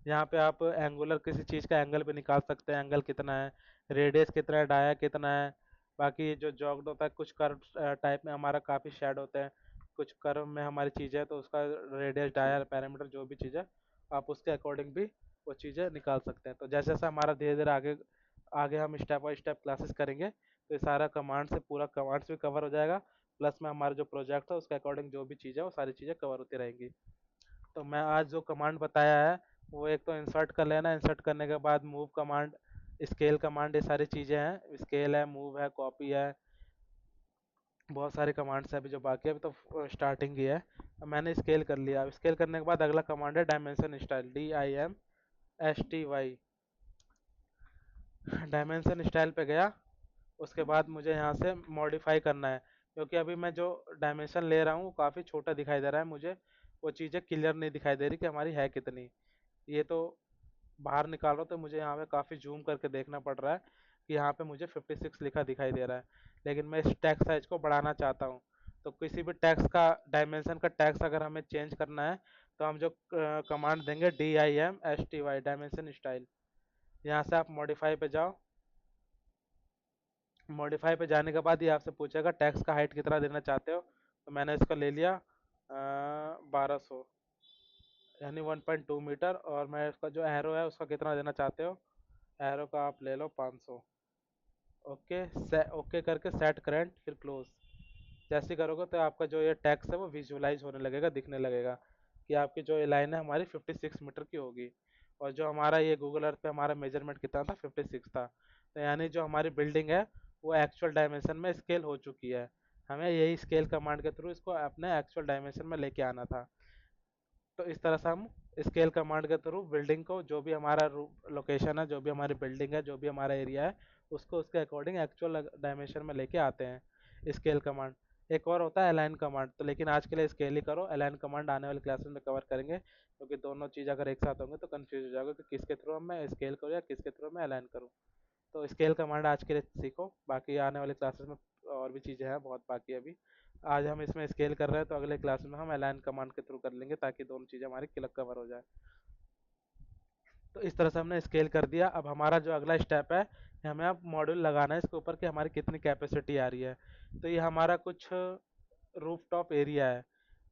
यहाँ पे आप एंगुलर किसी चीज़ का एंगल भी निकाल सकते हैं, एंगल कितना है, रेडियस कितना है, डाया कितना है। बाकी जो जॉग्ड होता है, कुछ कर्व टाइप में हमारा काफ़ी शेड होते हैं, कुछ कर्व में हमारी चीज़ है, तो उसका रेडियस, डाया, पैरामीटर जो भी चीज़ है, आप उसके अकॉर्डिंग भी वो चीज़ें निकाल सकते हैं। तो जैसे जैसे हमारा धीरे धीरे आगे आगे हम स्टेप बाई स्टेप क्लासेस करेंगे, तो ये सारा कमांड से पूरा कमांड्स भी कवर हो जाएगा। प्लस में हमारा जो प्रोजेक्ट है उसके अकॉर्डिंग जो भी चीज़ है वो सारी चीज़ें कवर होती रहेंगी। तो मैं आज जो कमांड बताया है, वो एक तो इंसर्ट कर लेना। इंसर्ट करने के बाद मूव कमांड, स्केल कमांड, ये सारी चीज़ें हैं। स्केल है, मूव है, कॉपी है, बहुत सारे कमांड्स हैं अभी जो बाकी है। अभी तो स्टार्टिंग ही है। अब मैंने स्केल कर लिया। अब स्केल करने के बाद अगला कमांड है dimension style, DIMSTY। Dimension style पे गया, उसके बाद मुझे यहाँ से मॉडिफाई करना है, क्योंकि अभी मैं जो डायमेंशन ले रहा हूँ वो काफ़ी छोटा दिखाई दे रहा है मुझे। वो चीज़ें क्लियर नहीं दिखाई दे रही कि हमारी है कितनी। ये तो बाहर निकाल रहा हूँ, तो मुझे यहाँ पे काफ़ी जूम करके देखना पड़ रहा है कि यहाँ पे मुझे 56 लिखा दिखाई दे रहा है। लेकिन मैं इस टैक्स साइज को बढ़ाना चाहता हूँ। तो किसी भी टैक्स का, डायमेंशन का टैक्स अगर हमें चेंज करना है, तो हम जो कमांड देंगे DIMSTY, डायमेंशन स्टाइल। यहाँ से आप मॉडिफाई पे जाओ। मॉडिफाई पे जाने के बाद ये आपसे पूछेगा टैक्स का हाइट कितना देना चाहते हो। तो मैंने इसका ले लिया 1200, यानी 1.2 मीटर। और मैं इसका जो एरो है उसका कितना देना चाहते हो, एरो का आप ले लो 500। ओके, ओके करके सेट करंट, फिर क्लोज। जैसे ही करोगे तो आपका जो ये टैक्स है वो विजुअलाइज होने लगेगा, दिखने लगेगा कि आपकी जो ये लाइन है हमारी 56 मीटर की होगी। और जो हमारा ये गूगल अर्थ पे हमारा मेजरमेंट कितना था, 56 था। तो यानी जो हमारी बिल्डिंग है वो एक्चुअल डायमेंशन में स्केल हो चुकी है। हमें यही स्केल कमांड के थ्रू इसको अपने एक्चुअल डायमेंशन में लेके आना था। तो इस तरह से हम स्केल कमांड के थ्रू बिल्डिंग को, जो भी हमारा लोकेशन है, जो भी हमारी बिल्डिंग है, जो भी हमारा एरिया है, उसको उसके अकॉर्डिंग एक्चुअल डायमेंशन में लेके आते हैं स्केल कमांड। एक और होता है अलाइन कमांड, तो लेकिन आज के लिए स्केल ही करो, अलाइन कमांड आने वाले क्लासेस में कवर करेंगे, क्योंकि दोनों चीज़ अगर एक साथ होंगे तो कंफ्यूज हो जाओगे कि किसके थ्रू मैं स्केल करूँ या किसके थ्रू मैं अलाइन करूँ। तो स्केल कमांड आज के लिए सीखो, बाकी आने वाले क्लासेस में और भी चीज़ें हैं, बहुत बाकी है अभी। आज हम इसमें स्केल कर रहे हैं, तो अगले क्लास में हम अलाइन कमांड के थ्रू कर लेंगे, ताकि दोनों चीज़ें हमारी क्लियर कवर हो जाए। तो इस तरह से हमने स्केल कर दिया। अब हमारा जो अगला स्टेप है, हमें अब मॉड्यूल लगाना है इसके ऊपर कि हमारी कितनी कैपेसिटी आ रही है। तो ये हमारा कुछ रूफटॉप एरिया है।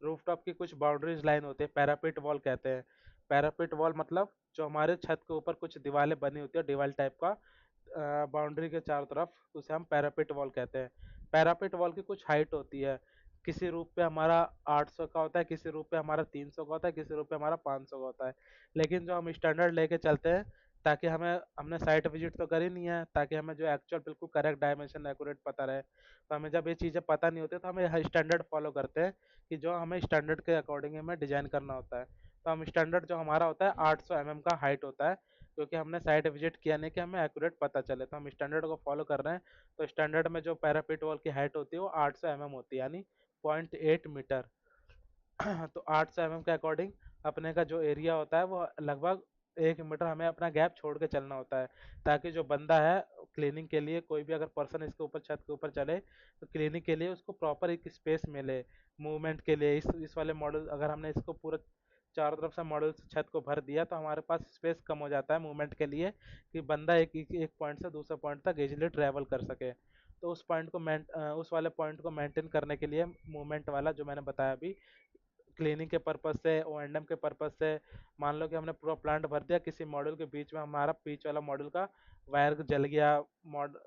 रूफटॉप की कुछ बाउंड्रीज लाइन होती है, पैरापिट वॉल कहते हैं। पैरापिट वॉल मतलब जो हमारे छत के ऊपर कुछ दीवारें बनी होती है, दीवार टाइप का, बाउंड्री के चारों तरफ, उसे हम पैरापिट वॉल कहते हैं। पैरापिट वॉल की कुछ हाइट होती है। किसी रूप पे हमारा 800 का होता है, किसी रूप पे हमारा 300 का होता है, किसी रूप पे हमारा 500 का होता है। लेकिन जो हम स्टैंडर्ड लेके चलते हैं, ताकि हमने साइट विजिट तो करी नहीं है, ताकि हमें जो एक्चुअल बिल्कुल करेक्ट डायमेंशन एक्यूरेट पता रहे। तो हमें जब ये चीज़ें पता नहीं होती तो हमें स्टैंडर्ड फॉलो करते हैं, कि जो हमें स्टैंडर्ड के अकॉर्डिंग हमें डिजाइन करना होता है। तो हम स्टैंडर्ड जो हमारा होता है 800 mm का हाइट होता है, क्योंकि हमने साइट विजिट किया नहीं कि हमें एक्यूरेट पता चले, तो हम स्टैंडर्ड को फॉलो कर रहे हैं। तो स्टैंडर्ड में जो पैरापिट वॉल की हाइट होती है वो 800 mm होती है, यानी 0.8 मीटर। तो 800 mm के अकॉर्डिंग अपने का जो एरिया होता है वो लगभग 1 मीटर हमें अपना गैप छोड़ के चलना होता है, ताकि जो बंदा है क्लीनिंग के लिए, कोई भी अगर पर्सन इसके ऊपर छत के ऊपर चले, तो क्लीनिंग के लिए उसको प्रॉपर एक स्पेस मिले मूवमेंट के लिए। इस वाले मॉडल, अगर हमने इसको पूरा चारों तरफ से मॉडल से छत को भर दिया, तो हमारे पास स्पेस कम हो जाता है मूवमेंट के लिए, कि बंदा एक पॉइंट से दूसरे पॉइंट तक इजीली ट्रैवल कर सके। तो उस वाले पॉइंट को मेंटेन करने के लिए मूवमेंट वाला जो मैंने बताया अभी, क्लीनिंग के पर्पज से, O&M के पर्पज से, मान लो कि हमने पूरा प्लांट भर दिया, किसी मॉड्यूल के बीच में हमारा बीच वाला मॉड्यूल का वायर जल गया,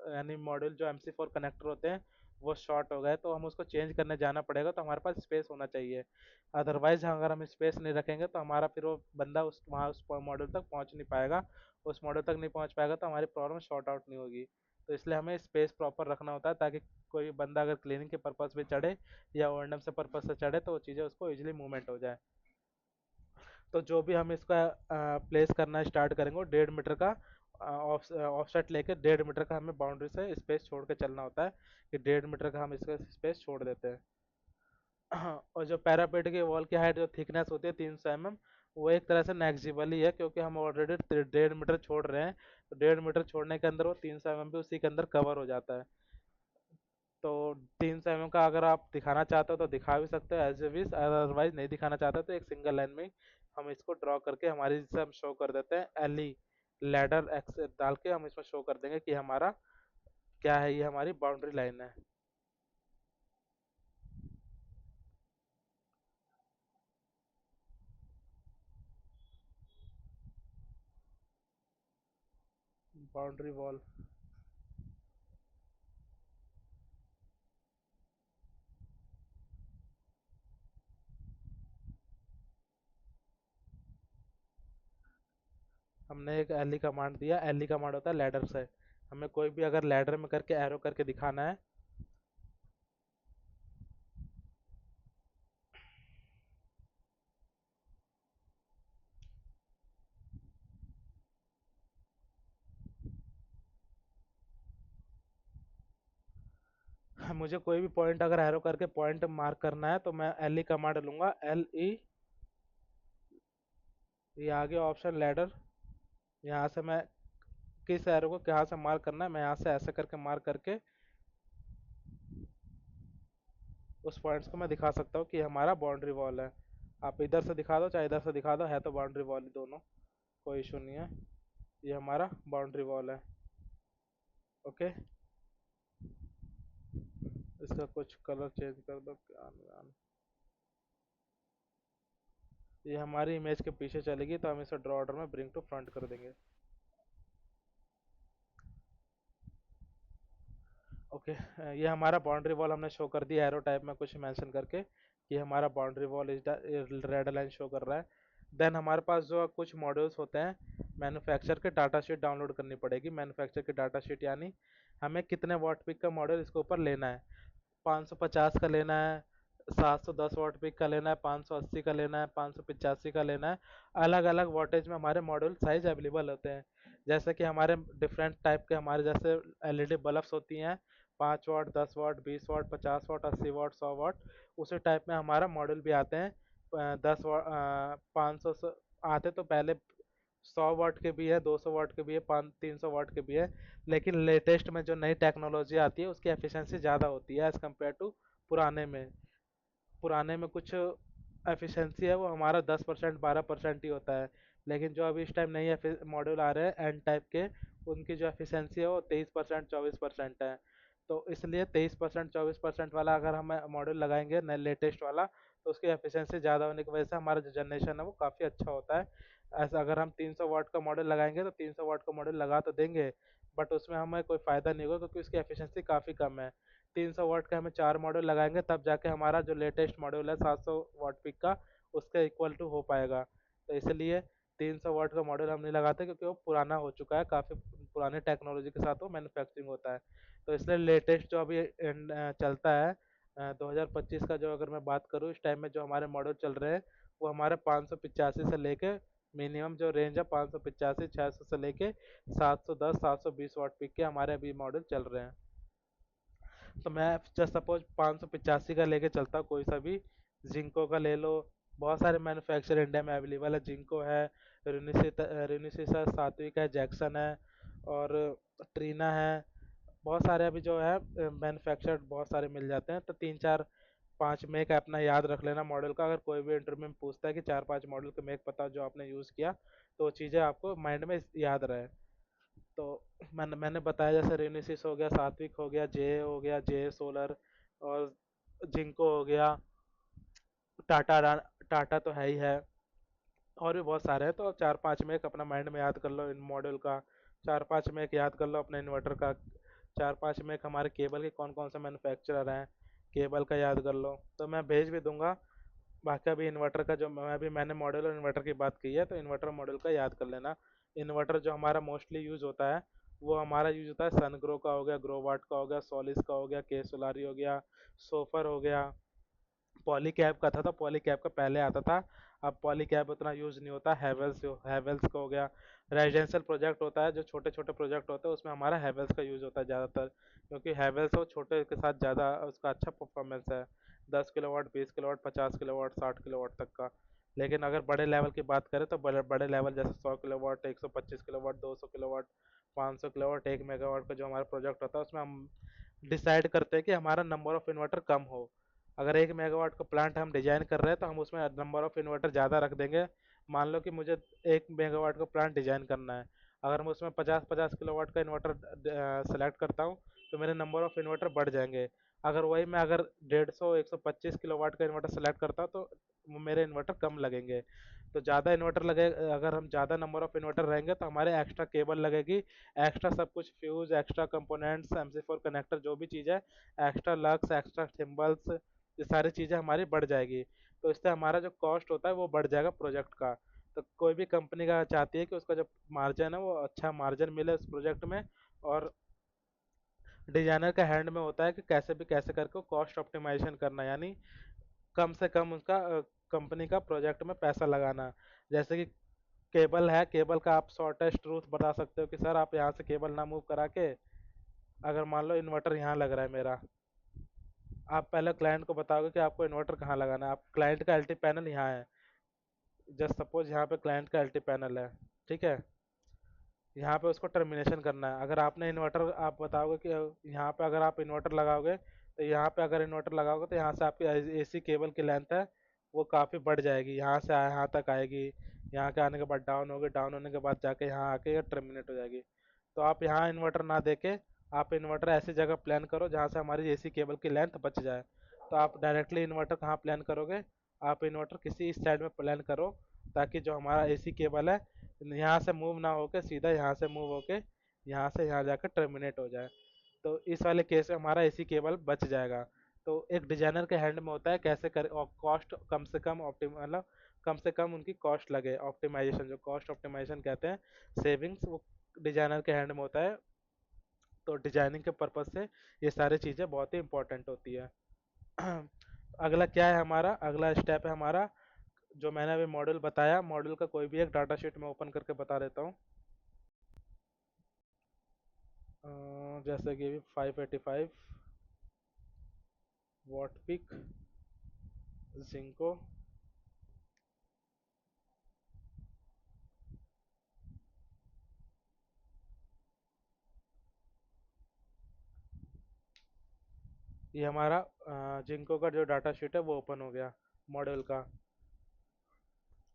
यानी मॉड्यूल जो MC4 कनेक्टर होते हैं वो शॉर्ट हो गए, तो हम उसको चेंज करने जाना पड़ेगा, तो हमारे पास स्पेस होना चाहिए। अदरवाइज अगर हम स्पेस नहीं रखेंगे तो हमारा फिर वो बंदा उस मॉड्यूल तक पहुंच नहीं पाएगा। उस मॉड्यूल तक नहीं पहुंच पाएगा तो हमारी प्रॉब्लम शॉर्ट आउट नहीं होगी। तो इसलिए हमें स्पेस प्रॉपर रखना होता है, ताकि कोई बंदा अगर क्लीनिंग के पर्पज पे चढ़े या O&M से पर्पज से चढ़े, तो वो चीज़ें उसको इजीली मूवमेंट हो जाए। तो जो भी हम इसका प्लेस करना स्टार्ट करेंगे, 1.5 मीटर का ऑफसेट लेके 1.5 मीटर का हमें बाउंड्री से स्पेस छोड़ के चलना होता है, कि 1.5 मीटर का हम इसका स्पेस छोड़ देते हैं। और जो पैरापेट की वॉल की हाइट, जो थिकनेस होती है 300 mm, वो एक तरह से नेग्जिबल ही है, क्योंकि हम ऑलरेडी 1.5 मीटर छोड़ रहे हैं। तो 1.5 मीटर छोड़ने के अंदर वो 300 mm भी उसी के अंदर कवर हो जाता है। तो 300 mm का अगर आप दिखाना चाहते हो तो दिखा भी सकते हो एज ए विश, अदरवाइज नहीं दिखाना चाहते तो एक सिंगल लाइन में हम इसको ड्रॉ करके हमारी जैसे हम शो कर देते हैं, एलई लैडर एक्स डाल के हम इसमें शो कर देंगे कि हमारा क्या है, ये हमारी बाउंड्री लाइन है। बाउंड्री वॉल, हमने एक एलई कमांड दिया। एलई कमांड होता है लैडर से, हमें कोई भी अगर लैडर में करके एरो करके दिखाना है, मुझे कोई भी पॉइंट अगर एरो करके पॉइंट मार्क करना है, तो मैं एलई कमांड लूंगा, LE। ये आगे ऑप्शन लैडर, यहाँ से मैं किस एरो को कहाँ से मार्क करना है, मैं यहाँ से ऐसे करके मार्क करके उस पॉइंट्स को मैं दिखा सकता हूँ कि हमारा बाउंड्री वॉल है। आप इधर से दिखा दो चाहे इधर से दिखा दो, है तो बाउंड्री वॉल ही दोनों, कोई इशू नहीं है। ये हमारा बाउंड्री वॉल है। ओके, इसका कुछ कलर चेंज कर दो, ये हमारी इमेज के पीछे चलेगी, तो हम इसे ड्रॉ ऑर्डर में ब्रिंग टू फ्रंट कर देंगे। ओके, ये हमारा बाउंड्री वॉल हमने शो कर दिया एरो टाइप में कुछ मेंशन करके, कि हमारा boundary wall is red line show कर रहा है। देन हमारे पास जो कुछ मॉड्यूल्स होते हैं, मैन्युफैक्चर के डाटा शीट डाउनलोड करनी पड़ेगी। मैन्युफैक्चर की डाटा शीट यानी हमें कितने वॉट पीक का मॉडल इसके ऊपर लेना है। 550 का लेना है, 710 वॉट पीक का लेना है, 580 का लेना है, 585 का लेना है। अलग अलग वॉटेज में हमारे मॉड्यूल साइज अवेलेबल होते हैं। जैसे कि हमारे डिफरेंट टाइप के हमारे जैसे एलईडी बल्ब्स होती हैं, 5 वाट, 10 वाट, 20 वाट, 50 वाट, 80 वाट, 100 वाट। उसी टाइप में हमारा मॉडल भी आते हैं। 10 वाट, 500 आते तो पहले 100 वाट के भी है, 200 वाट के भी है, 300 वाट के भी है। लेकिन लेटेस्ट में जो नई टेक्नोलॉजी आती है उसकी एफिशिएंसी ज़्यादा होती है एज़ कम्पेयर टू पुराने में। पुराने में कुछ एफिशिएंसी है वो हमारा 10% 12% ही होता है। लेकिन जो अभी इस टाइम नई मॉड्यूल आ रहे हैं एन टाइप के, उनकी जो एफिशिएंसी है वो 23% 24% है। तो इसलिए 23% 24% वाला अगर हम मॉड्यूल लगाएंगे नए लेटेस्ट वाला, तो उसकी एफिशिएंसी ज़्यादा होने की वजह से हमारा जो जनरेशन है वो काफ़ी अच्छा होता है। ऐसा अगर हम 300 वाट का मॉडल लगाएंगे तो 300 वाट का मॉडल लगा तो देंगे, बट उसमें हमें कोई फ़ायदा नहीं होगा क्योंकि उसकी एफिशिएंसी काफ़ी कम है। 300 वाट का हमें 4 मॉडल लगाएंगे तब जाके हमारा जो लेटेस्ट मॉडल है 700 वाट पिक का, उसके इक्वल टू हो पाएगा। तो इसलिए 300 वाट का मॉडल हम नहीं लगाते क्योंकि वो पुराना हो चुका है, काफ़ी पुरानी टेक्नोलॉजी के साथ वो मैन्युफैक्चरिंग होता है। तो इसलिए लेटेस्ट जो अभी चलता है 2025 का, जो अगर मैं बात करूँ इस टाइम में जो हमारे मॉडल चल रहे हैं, वो हमारे 585 से लेके मिनिमम जो रेंज है 585 600 से लेके 710 720 वाट पिक के हमारे अभी मॉडल चल रहे हैं। तो मैं जस्ट सपोज 585 का लेके चलता हूँ, कोई सा भी जिंको का ले लो। बहुत सारे मैन्युफैक्चर इंडिया में अवेलेबल है, जिंको है, रिनिसिसा, सात्विक है, जैक्सन है, और ट्रीना है। बहुत सारे अभी जो है मैन्युफैक्चर बहुत सारे मिल जाते हैं। तो 3 4 5 मेक अपना याद रख लेना मॉडल का। अगर कोई भी इंटरव्यू में पूछता है कि 4 5 मॉडल के मेक बताओ जो आपने यूज़ किया, तो वो चीज़ें आपको माइंड में याद रहे। तो मैंने बताया जैसे रेनिसिस हो गया, सात्विक हो गया, जे हो गया, जे सोलर, और जिंको हो गया, टाटा तो है ही है, और भी बहुत सारे हैं। तो 4 5 में एक अपना माइंड में याद कर लो इन मॉडल का। 4 5 में एक याद कर लो अपने इन्वर्टर का। 4 5 में एक हमारे केबल के कौन कौन से मैन्युफैक्चरर हैं, केबल का याद कर लो। तो मैं भेज भी दूंगा। बाकी अभी इन्वर्टर का जो मैंने मॉडल और इन्वर्टर की बात की है, तो इन्वर्टर मॉडल का याद कर लेना। इन्वर्टर जो हमारा मोस्टली यूज़ होता है, वो हमारा यूज़ होता है सनग्रो का हो गया, ग्रोवाट का हो गया, सोलिस का हो गया, के सोलारी हो गया, सोफर हो गया। पॉलीकैब का था तो पॉलीकैब का पहले आता था, अब पॉलीकैब उतना यूज़ नहीं होता। हैवेल्स का हो गया। रेजिडेंशियल प्रोजेक्ट होता है, जो छोटे छोटे प्रोजेक्ट होते हैं उसमें हमारा हैवेल्स का यूज़ होता है ज़्यादातर, क्योंकि हैवेल्स वो छोटे के साथ ज़्यादा उसका अच्छा परफॉर्मेंस है। 10 किलोवाट, 20 किलोवाट, 50 किलोवाट, 60 किलोवाट तक का। लेकिन अगर बड़े लेवल की बात करें तो बड़े बड़े लेवल जैसे 100 kilowatt, 125 kilowatt, 200 kilowatt, 500 kilowatt, 1 megawatt का जो हमारा प्रोजेक्ट होता है, उसमें हम डिसाइड करते हैं कि हमारा नंबर ऑफ़ इन्वर्टर कम हो। अगर 1 मेगावाट का प्लांट हम डिजाइन कर रहे हैं तो हम उसमें नंबर ऑफ इन्वर्टर ज़्यादा रख देंगे। मान लो कि मुझे 1 मेगावाट का प्लांट डिजाइन करना है, अगर मैं उसमें 50 50 किलोवाट का इन्वर्टर सेलेक्ट करता हूँ, तो मेरे नंबर ऑफ इन्वर्टर बढ़ जाएंगे। अगर वही मैं अगर 150 125 किलोवाट का इन्वर्टर सेलेक्ट करता हूँ, तो मेरे इन्वर्टर कम लगेंगे। तो ज़्यादा इन्वर्टर लगे, अगर हम ज़्यादा नंबर ऑफ इन्वर्टर रहेंगे तो हमारे एक्स्ट्रा केबल लगेगी, एक्स्ट्रा सब कुछ, fuse, extra components, MC4 connector, जो भी चीज़ है, एक्स्ट्रा लक्स, एक्स्ट्रा थिम्बल्स, ये सारी चीज़ें हमारी बढ़ जाएगी। तो इससे हमारा जो कॉस्ट होता है वो बढ़ जाएगा प्रोजेक्ट का। तो कोई भी कंपनी का चाहती है कि उसका जो मार्जिन है वो अच्छा मार्जिन मिले उस प्रोजेक्ट में। और डिजाइनर का हैंड में होता है कि कैसे भी कैसे करके कॉस्ट ऑप्टिमाइजेशन करना, यानी कम से कम उसका कंपनी का प्रोजेक्ट में पैसा लगाना। जैसे कि केबल है, केबल का आप शॉर्टेस्ट रूट बता सकते हो कि सर आप यहाँ से केबल ना मूव करा के, अगर मान लो इन्वर्टर यहाँ लग रहा है मेरा, आप पहले क्लाइंट को बताओगे कि आपको इन्वर्टर कहाँ लगाना है। आप क्लाइंट का एलटी पैनल यहाँ है, जस्ट सपोज यहाँ पे क्लाइंट का एलटी पैनल है, ठीक है। यहाँ पे उसको टर्मिनेशन करना है। अगर आपने इन्वर्टर, आप बताओगे कि यहाँ पे अगर आप इन्वर्टर लगाओगे, तो यहाँ पे अगर इन्वर्टर लगाओगे तो यहाँ से आपकी एसी केबल की लेंथ है वो काफ़ी बढ़ जाएगी, यहाँ से यहाँ तक आएगी। यहाँ के आने के बाद डाउन होगी, डाउन होने के बाद जाके यहाँ आके टर्मिनेट हो जाएगी। तो आप यहाँ इन्वर्टर ना देके आप इन्वर्टर ऐसी जगह प्लान करो जहाँ से हमारी एसी केबल की लेंथ बच जाए। तो आप डायरेक्टली इन्वर्टर कहाँ प्लान करोगे, आप इन्वर्टर किसी इस साइड में प्लान करो, ताकि जो हमारा एसी केबल है यहाँ से मूव ना होके सीधा यहाँ से मूव होके यहाँ से यहाँ जाकर टर्मिनेट हो जाए। तो इस वाले केस में हमारा एसी केबल बच जाएगा। तो एक डिजाइनर के हैंड में होता है कैसे कर, और कॉस्ट कम से कम मतलब कम से कम उनकी कॉस्ट लगे, ऑप्टिमाइजेशन, जो कॉस्ट ऑप्टिमाइजेशन कहते हैं, सेविंग्स, वो डिजाइनर के हैंड में होता है। तो डिजाइनिंग के पर्पज से ये सारी चीज़ें बहुत ही इंपॉर्टेंट होती है। अगला क्या है हमारा, अगला स्टेप है हमारा जो मैंने अभी मॉड्यूल बताया, मॉड्यूल का कोई भी एक डाटा शीट में ओपन करके बता देता हूँ। जैसे कि 585 वॉट पिक जिंको ये हमारा जिंको का जो डाटा शीट है वो ओपन हो गया मॉड्यूल का।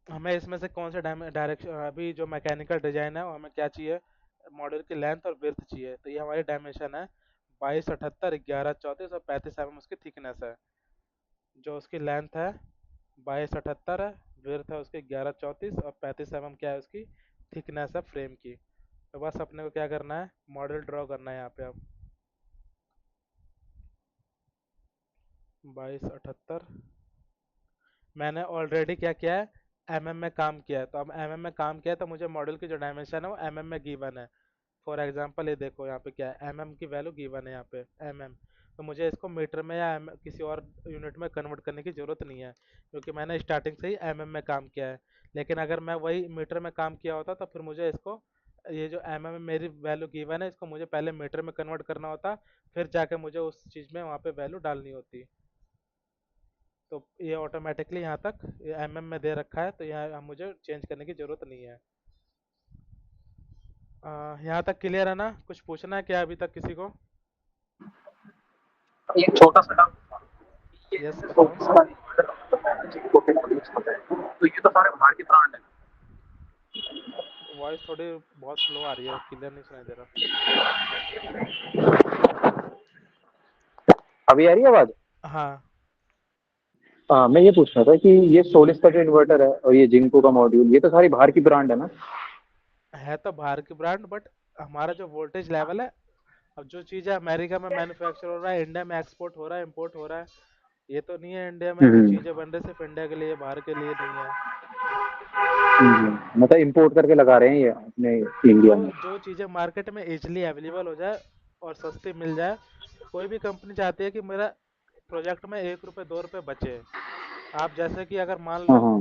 हमें इसमें से कौन से डायरेक्शन, अभी जो मैकेनिकल डिजाइन है वो हमें क्या चाहिए, मॉड्यूल की लेंथ और विड्थ चाहिए। तो ये हमारी डायमेंशन है 22, 78, 11, 34 और 35 mm उसकी थिकनेस है। जो उसकी लेंथ है 22, 78 है, विड्थ है उसकी 11, 34 और 35 mm क्या है उसकी थिकनेस है फ्रेम की। तो बस अपने को क्या करना है, मॉडल ड्रॉ करना है यहाँ पे अब 22, 78। मैंने ऑलरेडी क्या किया है, mm में काम किया है। तो अब mm में काम किया है तो मुझे मॉडल की जो डायमेंशन है वो mm में गिवन है। फॉर एग्जांपल ये देखो यहाँ पे क्या है, mm की वैल्यू गिवन है यहाँ पे mm। तो मुझे इसको मीटर में या किसी और यूनिट में कन्वर्ट करने की ज़रूरत नहीं है, क्योंकि मैंने स्टार्टिंग से ही mm में काम किया है। लेकिन अगर मैं वही मीटर में काम किया होता तो फिर मुझे इसको, ये जो mm में मेरी वैल्यू गिवन है इसको मुझे पहले मीटर में कन्वर्ट करना होता, फिर जाके मुझे उस चीज़ में वहाँ पे वैल्यू डालनी होती। तो ये ऑटोमेटिकली यहाँ तक ये mm में दे रखा है, तो यहाँ मुझे चेंज करने की ज़रूरत नहीं है। यहाँ तक क्लियर है ना? कुछ पूछना है क्या अभी तक किसी को? ये छोटा सा डाउट था। ये यस तो बताओ। सारे जिनको के मॉड्यूल्स होते हैं, तो ये तो सारे बाहर के ब्रांड है। वॉइस थोड़ी बहुत स्लो आ रही है, क्लियर नहीं सुनाई दे रहा। अभी आ रही है आवाज? हाँ हाँ, मैं ये पूछ रहा था कि ये सोलिस का जो इन्वर्टर है और ये जिंको का मॉड्यूल, ये तो सारी बाहर की ब्रांड है ना? है तो बाहर की ब्रांड, बट हमारा जो वोल्टेज लेवल है, अब जो चीज़ है अमेरिका में मैन्युफैक्चर हो रहा है, इंडिया में एक्सपोर्ट हो रहा है, इंपोर्ट हो रहा है, ये तो नहीं है इंडिया में जो हम्म चीज़ें बन रही सिर्फ इंडिया के लिए, बाहर के लिए नहीं है। मतलब इंपोर्ट करके लगा रहे हैं ये अपने इंडिया जो में। जो चीज़ें मार्केट में इजीली अवेलेबल हो जाए और सस्ती मिल जाए, कोई भी कंपनी चाहती है कि मेरा प्रोजेक्ट में 1 रुपये 2 रुपये बचे। आप जैसे कि अगर मान हाँ लो हाँ।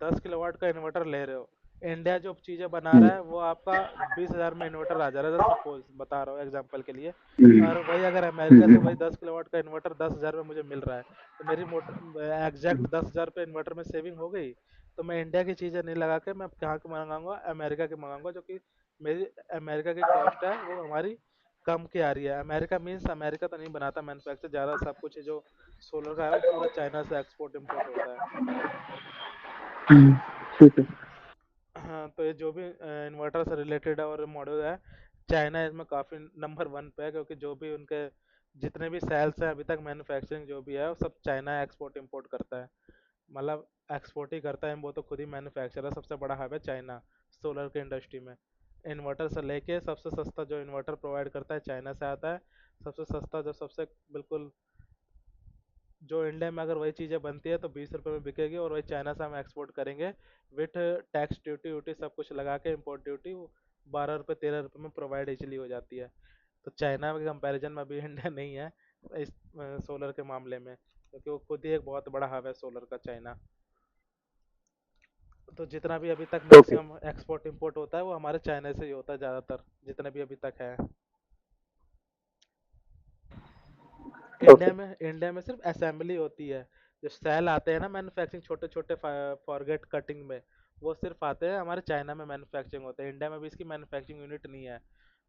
10 किलोवाट का इन्वर्टर ले रहे हो, इंडिया जो चीज़ें बना हम्म रहा है वो आपका 20,000 में इन्वर्टर आ जा रहा है, सपोज बता रहा हूँ एग्जांपल के लिए। हम्म और वही अगर अमेरिका से वही हम्म 10 किलोवाट का इन्वर्टर 10,000 में मुझे मिल रहा है, तो मेरी मोटर एग्जैक्ट 10,000 पे इन्वर्टर में सेविंग हो गई। तो मैं इंडिया की चीज़ें नहीं लगा के मैं कहाँ की मंगाऊंगा, अमेरिका की मंगाऊंगा, जो कि मेरी अमेरिका की कॉस्ट है वो हमारी कम की आ रही है। अमेरिका मीन्स अमेरिका तो नहीं बनाता मैन्युफैक्चर ज़्यादा, सब कुछ जो सोलर का है वो पूरा चाइना से एक्सपोर्ट इम्पोर्ट होता है। हम्म, ठीक है। हाँ, तो ये जो भी इन्वर्टर से रिलेटेड है और मॉडल है, चाइना इसमें काफ़ी नंबर 1 पे है, क्योंकि जो भी उनके जितने भी सेल्स हैं अभी तक मैन्युफैक्चरिंग जो भी है वो सब चाइना एक्सपोर्ट इंपोर्ट करता है। मतलब एक्सपोर्ट ही करता है, वो तो खुद ही मैन्युफैक्चरर है, सबसे बड़ा हब है चाइना सोलर के इंडस्ट्री में। इन्वर्टर से लेके सबसे सस्ता जो इन्वर्टर प्रोवाइड करता है चाइना से आता है। सबसे सस्ता जो सबसे बिल्कुल जो इंडिया में अगर वही चीज़ें बनती है तो 20 रुपये में बिकेगी, और वही चाइना से हम एक्सपोर्ट करेंगे विथ टैक्स ड्यूटी व्यूटी सब कुछ लगा के, इम्पोर्ट ड्यूटी 12 रुपये 13 रुपये में प्रोवाइड इजीली हो जाती है। तो चाइना के कंपैरिजन में अभी इंडिया नहीं है इस सोलर के मामले में, क्योंकि वो खुद ही एक बहुत बड़ा हब है सोलर का चाइना। तो जितना भी अभी तक ओके। मैक्सिमम एक्सपोर्ट इंपोर्ट होता है वो हमारे चाइना से ही होता है ज़्यादातर, जितने भी अभी तक है। ओके। इंडिया में सिर्फ असेंबली होती है। जो सेल आते हैं ना मैन्युफैक्चरिंग छोटे छोटे फॉरगेट कटिंग में, वो सिर्फ आते हैं हमारे चाइना में मैन्युफैक्चरिंग होते हैं। इंडिया में भी इसकी मैन्युफैक्चरिंग यूनिट नहीं है,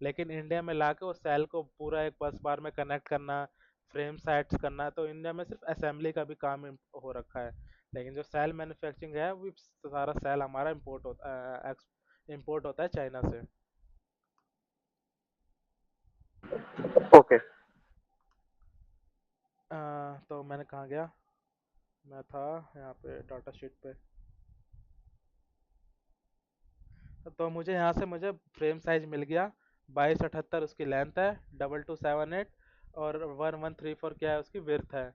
लेकिन इंडिया में ला के वो सेल को पूरा एक बस बार में कनेक्ट करना, फ्रेम सेट्स करना, तो इंडिया में सिर्फ असेंबली का भी काम हो रखा है। लेकिन जो सेल मैन्युफैक्चरिंग है वो सारा सेल हमारा इम्पोर्ट होता है चाइना से। ओके। तो मैंने कहाँ गया, मैं था यहाँ पे डाटा शीट पे। तो मुझे यहाँ से मुझे फ्रेम साइज मिल गया 22, 78 उसकी लेंथ है, 2278 और 1134 क्या है उसकी विड्थ है।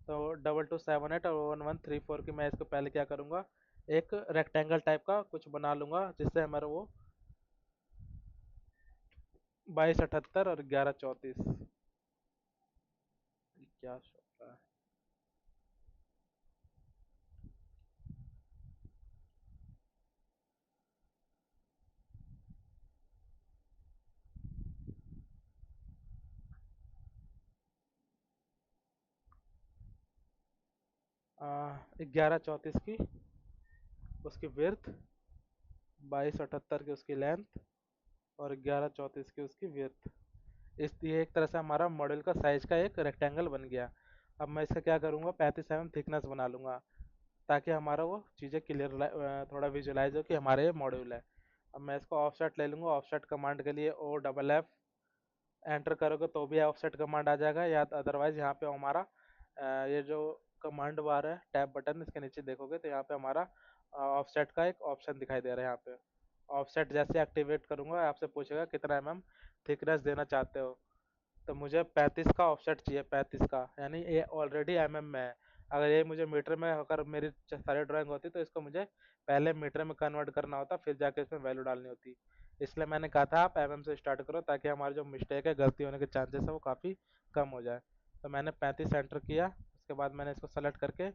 तो 2278 और 1134 की मैं इसको पहले क्या करूँगा, एक रेक्टेंगल टाइप का कुछ बना लूँगा जिससे हमारा वो 2278 और 1134। क्या शो रहा है? आ, 1134 की उसकी विड्थ, 2278 की उसकी लेंथ और 1134 की उसकी विड्थ। ये एक तरह से हमारा मॉडल का साइज का एक रेक्टेंगल बन गया। अब मैं इसका क्या करूँगा, 35 mm थिकनेस बना लूँगा ताकि हमारा वो चीज़ें क्लियर थोड़ा विजुलाइज हो कि हमारे ये मॉड्यूल है। अब मैं इसको ऑफसेट ले लूँगा। ऑफसेट कमांड के लिए OFF एंटर करोगे तो भी ऑफसेट कमांड आ जाएगा, या अदरवाइज यहाँ पे हमारा ये जो कमांड बार है टैब बटन, इसके नीचे देखोगे तो यहाँ पे हमारा ऑफसेट का एक ऑप्शन दिखाई दे रहा है। यहाँ पे ऑफसेट जैसे एक्टिवेट करूँगा आपसे पूछेगा कितना थिकनेस देना चाहते हो। तो मुझे 35 का ऑफसेट चाहिए, 35 का, यानी ये ऑलरेडी में है। अगर ये मुझे मीटर में अगर मेरी सारी ड्राइंग होती तो इसको मुझे पहले मीटर में कन्वर्ट करना होता, फिर जाके इसमें वैल्यू डालनी होती। इसलिए मैंने कहा था आप से स्टार्ट करो ताकि हमारे जो मिस्टेक है, गलती होने के चांसेस है वो काफ़ी कम हो जाए। तो मैंने 35 एंटर किया। उसके बाद मैंने इसको सेलेक्ट करके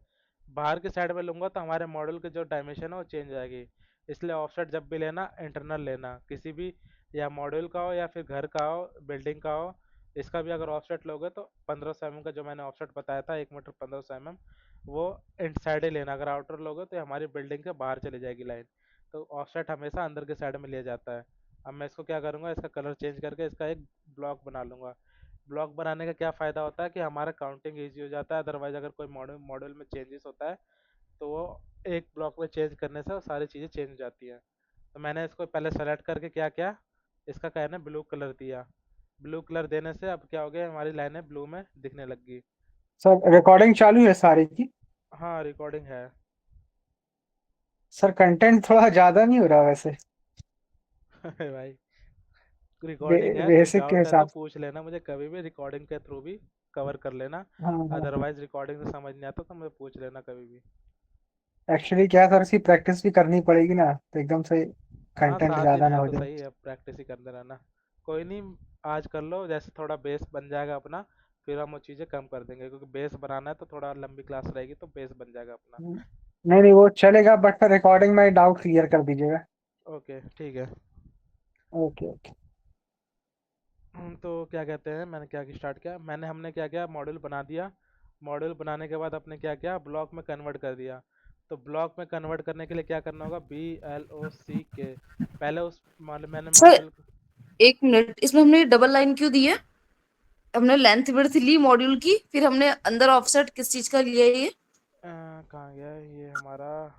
बाहर की साइड में लूँगा तो हमारे मॉडल की जो डायमेंशन है वो चेंज हो जाएगी। इसलिए ऑफसेट जब भी लेना इंटरनल लेना, किसी भी, या मॉड्यूल का हो या फिर घर का हो, बिल्डिंग का हो। इसका भी अगर ऑफसेट लोगे तो 1500 mm का जो मैंने ऑफसेट बताया था, 1 मीटर 1500 mm, वो इनसाइड ही लेना। अगर आउटर लोगे तो हमारी बिल्डिंग के बाहर चली जाएगी लाइन। तो ऑफसेट हमेशा अंदर के साइड में लिया जाता है। अब मैं इसको क्या करूँगा, इसका कलर चेंज करके इसका एक ब्लॉक बना लूँगा। ब्लॉक बनाने का क्या फ़ायदा होता है कि हमारा काउंटिंग ईजी हो जाता है। अदरवाइज अगर कोई मॉडल में चेंजेस होता है तो वो एक ब्लॉक में चेंज करने से वो सारी चीज़ें चेंज हो जाती हैं। तो मैंने इसको पहले सेलेक्ट करके क्या किया, इसका कहना है ब्लू कलर दिया। ब्लू कलर देने से अब क्या हो गया, हमारी लाइनें ब्लू में दिखने लग गई। सर रिकॉर्डिंग चालू है सारी की? हाँ रिकॉर्डिंग है। सर कंटेंट थोड़ा ज्यादा नहीं हो रहा वैसे? अरे भाई, रिकॉर्डिंग है, कुछ बेसिक के डाउट है तो हिसाब से। पूछ लेना मुझे कभी भी, रिकॉर्डिंग के थ्रू भी कवर कर लेना। हाँ हाँ। अदरवाइज रिकॉर्डिंग से समझ नहीं आता तो मुझे पूछ लेना कभी भी। एक्चुअली क्या सर, इसकी प्रैक्टिस भी करनी पड़ेगी ना, तो एकदम से हाँ कंटेंट साथ ही ज्यादा में ना है हो तो जाए। सही है, प्रैक्टिस ही करते रहना। कोई नहीं, आज कर लो, जैसे थोड़ा बेस बन जाएगा अपना, फिर हम वो चीज़ें कम कर देंगे, क्योंकि बेस बनाना है तो थोड़ा लंबी क्लास रहेगी तो बेस बन जाएगा अपना। नहीं नहीं वो चलेगा, बट रिकॉर्डिंग में डाउट क्लियर कर दीजिएगा। ओके ठीक है। Okay okay. तो क्या कहते हैं, मैंने क्या स्टार्ट किया, हमने क्या किया, मॉड्यूल बना दिया। मॉड्यूल बनाने के बाद अपने क्या किया, ब्लॉक में कन्वर्ट कर दिया। तो ब्लॉक में कन्वर्ट करने के लिए क्या करना होगा, BLOCK। पहले उस मैंने सर मॉड्यूल, एक मिनट, इसमें हमने डबल लाइन क्यों दी है? हमने लेंथ विड्थ ली मॉड्यूल की, फिर हमने अंदर ऑफसेट किस चीज का लिया है ये? कहाँ गया ये हमारा,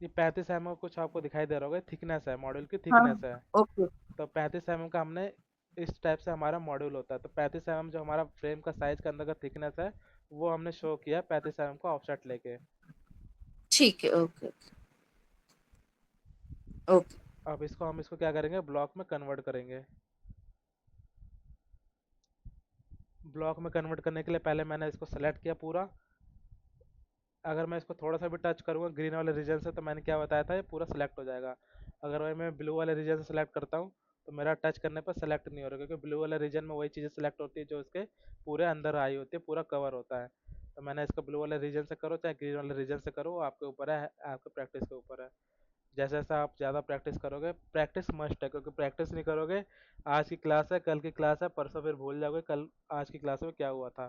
ये 35 mm कुछ आपको दिखाई दे रहा होगा, थिकनेस है, मॉड्यूल की हाँ। थिकनेस है। ओके। तो 35 mm का हमने, इस टाइप से हमारा मॉड्यूल होता है। तो 35 mm जो हमारा फ्रेम का साइज के अंदर का थिकनेस है, वो हमने शो किया 35 mm का ऑफसेट लेके। ठीक है। Okay okay. अब इसको हम इसको क्या करेंगे, ब्लॉक में कन्वर्ट करेंगे। ब्लॉक में कन्वर्ट करने के लिए पहले मैंने इसको सेलेक्ट किया पूरा। अगर मैं इसको थोड़ा सा भी टच करूँगा ग्रीन वाले रीजन से, तो मैंने क्या बताया था, ये पूरा सेलेक्ट हो जाएगा। अगर मैं ब्लू वाले रीजन से सेलेक्ट करता हूँ तो मेरा टच करने पर सेलेक्ट नहीं हो रहा, क्योंकि ब्लू वाले रीजन में वही चीज़ें सेलेक्ट होती है जो इसके पूरे अंदर आई होती है, पूरा कवर होता है। तो मैंने इसको ब्लू वाले रीजन से करो चाहे ग्रीन वाले रीजन से करो, वो आपके ऊपर है, आपके प्रैक्टिस के ऊपर है। जैसे जैसा आप ज़्यादा प्रैक्टिस करोगे, प्रैक्टिस मस्ट है, क्योंकि प्रैक्टिस नहीं करोगे, आज की क्लास है, कल की क्लास है, परसों फिर भूल जाओगे कल आज की क्लास में क्या हुआ था।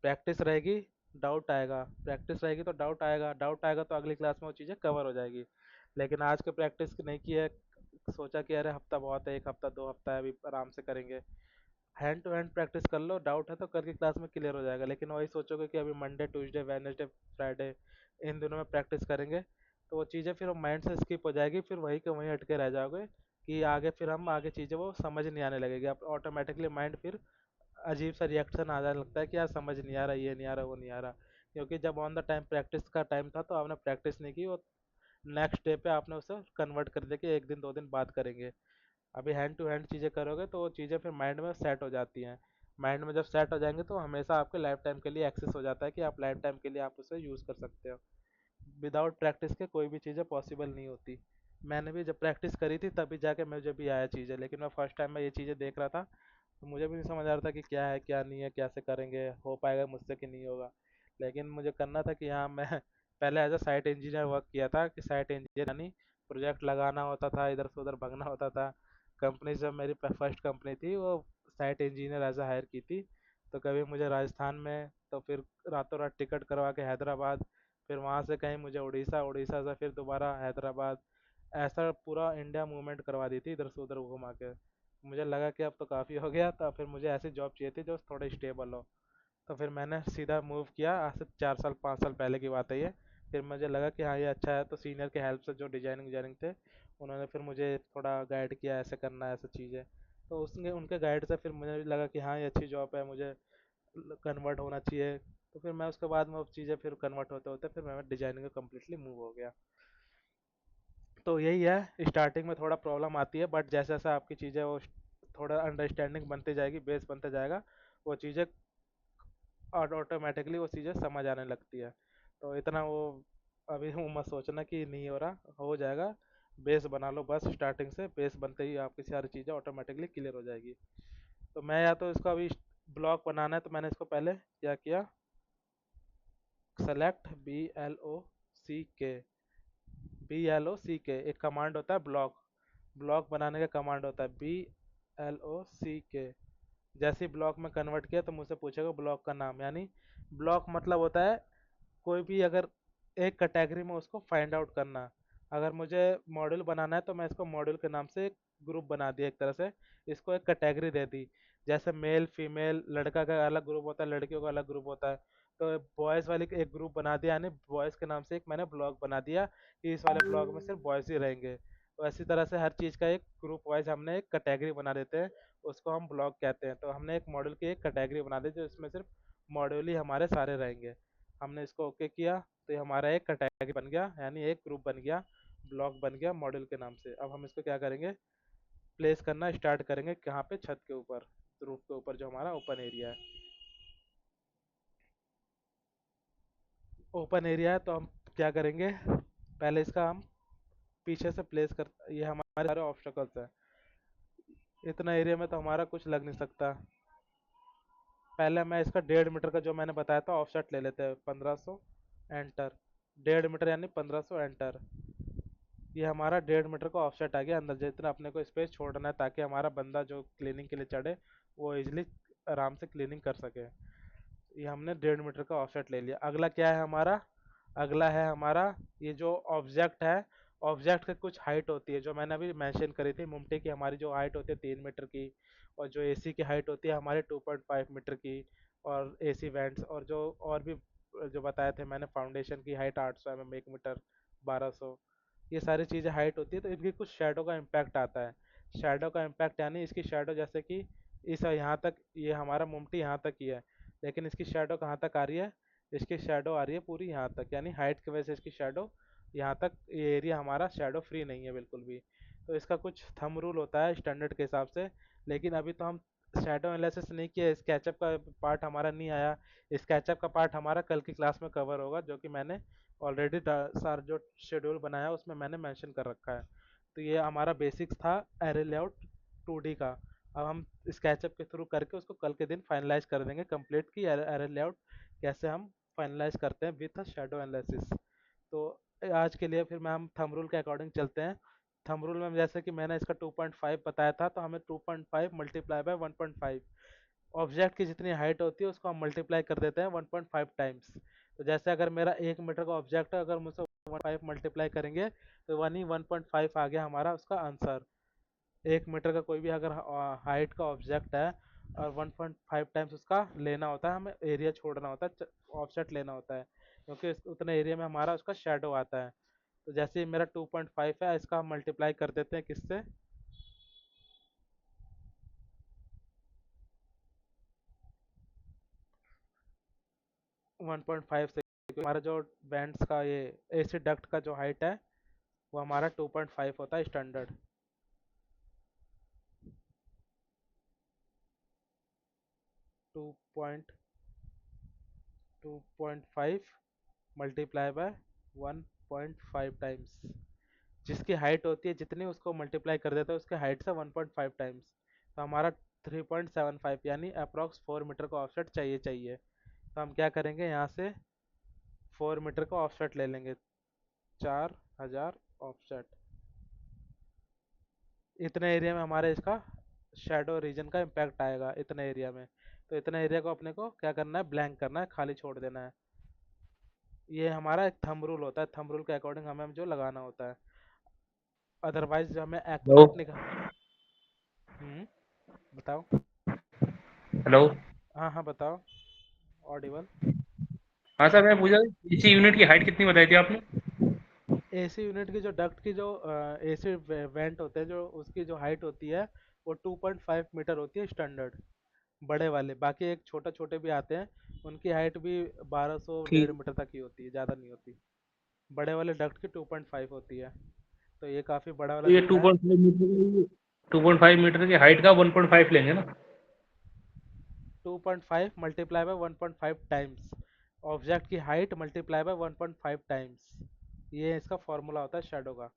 प्रैक्टिस रहेगी, डाउट आएगा, प्रैक्टिस रहेगी तो डाउट आएगा, डाउट आएगा तो अगली क्लास में वो चीज़ें कवर हो जाएगी। लेकिन आज के प्रैक्टिस नहीं की है, सोचा कि अरे हफ्ता बहुत है, एक हफ्ता 2 हफ्ता है, अभी आराम से करेंगे। हैंड टू हैंड प्रैक्टिस कर लो, डाउट है तो कल की क्लास में क्लियर हो जाएगा। लेकिन वही सोचोगे कि अभी मंडे ट्यूसडे वेडनेसडे फ्राइडे इन दिनों में प्रैक्टिस करेंगे, तो वो चीज़ें फिर माइंड से स्किप हो जाएगी, फिर वहीं के वहीं अटके रह जाओगे कि आगे फिर हम आगे चीज़ें वो समझ नहीं आने लगेगी। आप ऑटोमेटिकली माइंड फिर अजीब सा रिएक्शन आ जाने लगता है कि यार समझ नहीं आ रहा, ये नहीं आ रहा, वो नहीं आ रहा। क्योंकि जब ऑन द टाइम प्रैक्टिस का टाइम था तो आपने प्रैक्टिस नहीं की, वो नेक्स्ट डे पे आपने उसे कन्वर्ट कर दिया कि एक दिन 2 दिन बाद करेंगे। अभी हैंड टू हैंड चीज़ें करोगे तो वो चीज़ें फिर माइंड में सेट हो जाती हैं। माइंड में जब सेट हो जाएंगे तो हमेशा आपके लाइफ टाइम के लिए एक्सेस हो जाता है कि आप लाइफ टाइम के लिए आप उसे यूज़ कर सकते हो। विदाउट प्रैक्टिस के कोई भी चीज़ें पॉसिबल नहीं होती। मैंने भी जब प्रैक्टिस करी थी तभी जाके मुझे भी आया चीज़ें, लेकिन मैं फर्स्ट टाइम मैं ये चीज़ें देख रहा था तो मुझे भी नहीं समझ आ रहा था कि क्या है क्या नहीं है, कैसे करेंगे, हो पाएगा मुझसे कि नहीं होगा। लेकिन मुझे करना था कि हाँ मैं पहले as a site engineer work किया था, कि साइट इंजीनियर यानी प्रोजेक्ट लगाना होता था, इधर से उधर भगना होता था। कंपनी जब मेरी फर्स्ट कंपनी थी वो site engineer as a hire की थी, तो कभी मुझे राजस्थान में, तो फिर रातों रात टिकट करवा के हैदराबाद, फिर वहाँ से कहीं मुझे उड़ीसा, उड़ीसा से फिर दोबारा हैदराबाद, ऐसा पूरा इंडिया मूवमेंट करवा दी थी इधर से उधर घुमा के। मुझे लगा कि अब तो काफ़ी हो गया, तो फिर मुझे ऐसी जॉब चाहिए थी जो थोड़ी स्टेबल हो। तो फिर मैंने सीधा मूव किया, आज से 4 साल 5 साल पहले की बात है ये। फिर मुझे लगा कि हाँ ये अच्छा है, तो सीनियर के हेल्प से जो डिजाइनिंग डिजाइनिंग थे उन्होंने फिर मुझे थोड़ा गाइड किया, ऐसे करना है ऐसे चीज़ें। तो उसने उनके गाइड से फिर मुझे भी लगा कि हाँ ये अच्छी जॉब है, मुझे कन्वर्ट होना चाहिए। तो फिर मैं उसके बाद में वो चीज़ें फिर कन्वर्ट होते होते फिर मैं डिजाइनिंग में कम्प्लीटली मूव हो गया। तो यही है, स्टार्टिंग में थोड़ा प्रॉब्लम आती है, बट जैसे जैसे आपकी चीज़ें वो थोड़ा अंडरस्टैंडिंग बनती जाएगी, बेस बनते जाएगा, वो चीज़ें और ऑटोमेटिकली वो चीज़ें समझ आने लगती है। तो इतना वो अभी वो मत सोचना कि नहीं हो रहा, हो जाएगा। बेस बना लो बस, स्टार्टिंग से बेस बनते ही आपकी सारी चीज़ें ऑटोमेटिकली क्लियर हो जाएगी। तो मैं या तो इसको अभी ब्लॉक बनाना है, तो मैंने इसको पहले क्या किया, सेलेक्ट BLOCK, BLOCK एक कमांड होता है, ब्लॉक ब्लॉक बनाने का कमांड होता है BLOCK। जैसे ही ब्लॉक में कन्वर्ट किया तो मुझसे पूछेगा ब्लॉक का नाम, यानी ब्लॉक मतलब होता है कोई भी अगर एक कैटेगरी में उसको फाइंड आउट करना। अगर मुझे मॉड्यूल बनाना है तो मैं इसको मॉड्यूल के नाम से एक ग्रुप बना दिया, एक तरह से इसको एक कैटेगरी दे दी। जैसे मेल फीमेल, लड़का का अलग ग्रुप होता है, लड़कियों का अलग ग्रुप होता है, तो बॉयज़ वाली एक ग्रुप बना दिया, यानी बॉयज़ के नाम से एक मैंने ब्लॉग बना दिया कि इस वाले ब्लॉग में सिर्फ बॉयज़ ही रहेंगे। तो इसी तरह से हर चीज़ का एक ग्रुप वाइज हमने एक कैटेगरी बना देते हैं, उसको हम ब्लॉग कहते हैं। तो हमने एक मॉड्यूल की एक कैटेगरी बना दी जो इसमें सिर्फ मॉड्यूल ही हमारे सारे रहेंगे। हमने इसको ओके किया तो ये हमारा एक कैटेगरी बन गया, यानी एक ग्रुप बन गया, ब्लॉक बन गया मॉड्यूल के नाम से। अब हम इसको क्या करेंगे, प्लेस करना स्टार्ट करेंगे, कहाँ पे, छत के ऊपर, रूफ के ऊपर जो हमारा ओपन एरिया है। ओपन एरिया है तो हम क्या करेंगे, पहले इसका हम पीछे से प्लेस कर, ये हमारे सारे ऑब्स्टकल्स है, इतना एरिया में तो हमारा कुछ लग नहीं सकता। पहले मैं इसका 1.5 मीटर का जो मैंने बताया था ऑफसेट ले लेते हैं, 1500 एंटर, 1.5 मीटर यानी 1500 एंटर। ये हमारा 1.5 मीटर का ऑफसेट आ गया अंदर, जितना अपने को स्पेस छोड़ना है ताकि हमारा बंदा जो क्लीनिंग के लिए चढ़े वो इजिली आराम से क्लीनिंग कर सके। ये हमने 1.5 मीटर का ऑफसेट ले लिया। अगला क्या है हमारा, अगला है हमारा ये जो ऑब्जेक्ट है, ऑब्जेक्ट की कुछ हाइट होती है जो मैंने अभी मेंशन करी थी, मुमटे की हमारी जो हाइट होती है 3 मीटर की, और जो एसी की हाइट होती है हमारे 2.5 मीटर की, और एसी वेंट्स, और जो और भी जो बताए थे मैंने, फाउंडेशन की हाइट 800 mm, 1 मीटर 1200, ये सारी चीज़ें हाइट होती है। तो इनकी कुछ शेडो का इम्पैक्ट आता है। शेडो का इम्पैक्ट यानी इसकी शेडो, जैसे कि इस यहाँ तक ये हमारा मुमटी यहाँ तक ही है, लेकिन इसकी शेडो कहाँ तक आ रही है, इसकी शेडो आ रही है पूरी यहाँ तक, यानी हाइट की वजह से इसकी शेडो यहाँ तक, ये एरिया हमारा शेडो फ्री नहीं है बिल्कुल भी। तो इसका कुछ थंब रूल होता है स्टैंडर्ड के हिसाब से, लेकिन अभी तो हम शेडो एनालिसिस नहीं किया, स्केचअप का पार्ट हमारा नहीं आया। स्केचअप का पार्ट हमारा कल की क्लास में कवर होगा, जो कि मैंने ऑलरेडी सारा जो शेड्यूल बनाया उसमें मैंने मेंशन कर रखा है। तो ये हमारा बेसिक्स था एरे लेआउट 2D का। अब हम स्केचअप के थ्रू करके उसको कल के दिन फाइनलाइज कर देंगे कंप्लीट, की एरे लेआउट कैसे हम फाइनलाइज करते हैं विथ शेडो एनालिसिस। तो आज के लिए फिर मैं हम थंब रूल के अकॉर्डिंग चलते हैं। थंब रूल में जैसे कि मैंने इसका 2.5 बताया था, तो हमें 2.5 मल्टीप्लाई बाय 1.5, ऑब्जेक्ट की जितनी हाइट होती है उसको हम मल्टीप्लाई कर देते हैं 1.5 टाइम्स। तो जैसे अगर मेरा 1 मीटर का ऑब्जेक्ट है, अगर मुझसे 1.5 मल्टीप्लाई करेंगे तो 1.5 आ गया हमारा उसका आंसर। 1 मीटर का कोई भी अगर हाइट का ऑब्जेक्ट है और 1.5 टाइम्स उसका लेना होता है, हमें एरिया छोड़ना होता है, ऑफसेट लेना होता है, क्योंकि उतने एरिया में हमारा उसका शेडो आता है। तो जैसे ही मेरा 2.5 है, इसका हम मल्टीप्लाई कर देते हैं किससे, 1.5 से, क्योंकि हमारा जो बैंड्स का ये एसी डक्ट का जो हाइट है वो हमारा 2.5 होता है स्टैंडर्ड। 2.5 मल्टीप्लाई बाय 1.5 टाइम्स, जिसकी हाइट होती है जितनी, उसको मल्टीप्लाई कर देते हैं उसके हाइट से 1.5 टाइम्स। तो हमारा 3.75 यानी अप्रॉक्स 4 मीटर का ऑफसेट चाहिए। तो हम क्या करेंगे, यहाँ से 4 मीटर का ऑफसेट ले लेंगे, 4000 ऑफसेट। इतने एरिया में हमारे इसका शेडो रीजन का इम्पैक्ट आएगा, इतने एरिया में। तो इतने एरिया को अपने को क्या करना है, ब्लैंक करना है, खाली छोड़ देना है। ये हमारा एक थंब रूल होता है, थंब रूल के अकॉर्डिंग हमें जो लगाना होता है। अदरवाइज जो हमें हेलो एक्यूरेट निकाल। बताओ। हेलो। हाँ हाँ बताओ, ऑडिबल। हाँ सर, मैं पूछा इसी यूनिट की हाइट कितनी बताई थी आपने? एसी यूनिट की जो डक्ट की जो एसी वेंट होते हैं, जो उसकी जो हाइट होती है वो 2.5 मीटर होती है स्टैंडर्ड, बड़े वाले। बाकी एक छोटे छोटे भी आते हैं, उनकी हाइट भी 1200 ठीक। 1.5 मीटर तक की होती है, ज़्यादा नहीं होती। बड़े वाले डक्ट की 2.5 होती है, तो ये काफ़ी बड़ा वाला तो ये दिख रहा है। 2.5 मीटर, 2.5 मीटर की हाइट का 1.5 लेंगे ना? 2.5 मल्टीप्लाई बाय 1.5 टाइम्स, ऑब्जेक्ट की हाइट मल्टीप्लाई बाय 1.5 टाइम्स, ये इसका फॉर्मूला होता है शेडो का।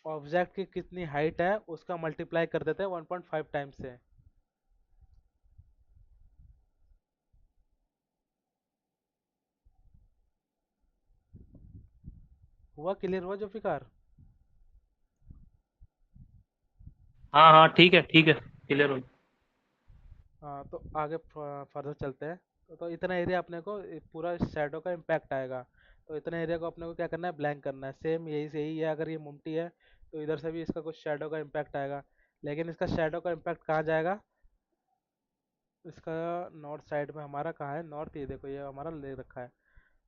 ऑब्जेक्ट की कितनी हाइट है उसका मल्टीप्लाई कर देते हैं 1.5 टाइम्स से। हुआ, क्लियर हुआ जो फिकार? हाँ हाँ, ठीक है, क्लियर हो। हाँ, तो आगे फर्दर चलते हैं। तो इतना एरिया अपने को पूरा शेडो का इम्पैक्ट आएगा। तो इतने एरिया को अपने को क्या करना है, ब्लैंक करना है। सेम यही से ही है, अगर ये मुमटी है तो इधर से भी इसका कुछ शेडो का इम्पैक्ट आएगा। लेकिन इसका शेडो का इम्पैक्ट कहाँ जाएगा, इसका नॉर्थ साइड में हमारा कहाँ है, नॉर्थ, ये देखो ये हमारा ले रखा है।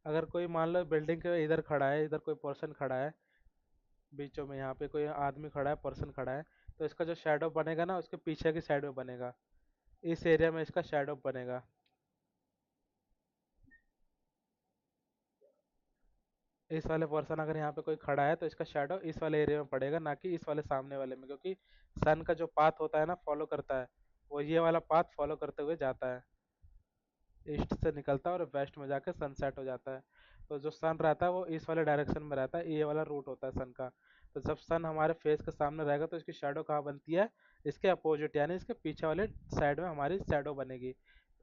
अगर कोई मान लो बिल्डिंग के इधर खड़ा है, इधर कोई पर्सन खड़ा है बीचों में, यहाँ पे कोई आदमी खड़ा है, पर्सन खड़ा है, तो इसका जो शेडो बनेगा ना उसके पीछे की साइड में बनेगा, इस एरिया में इसका शेडो बनेगा। इस वाले पर्सन अगर यहाँ पे कोई खड़ा है तो इसका शेडो इस वाले एरिया में पड़ेगा, ना कि इस वाले सामने वाले में, क्योंकि सन का जो पाथ होता है ना, फॉलो करता है, वो ये वाला पाथ फॉलो करते हुए जाता है, ईस्ट से निकलता है और वेस्ट में जाके सनसेट हो जाता है। तो जो सन रहता है वो इस वाले डायरेक्शन में रहता है, ये वाला रूट होता है सन का। तो जब सन हमारे फेस के सामने रहेगा तो इसकी शेडो कहाँ बनती है, इसके अपोजिट, यानी इसके पीछे वाले साइड में हमारी शेडो बनेगी।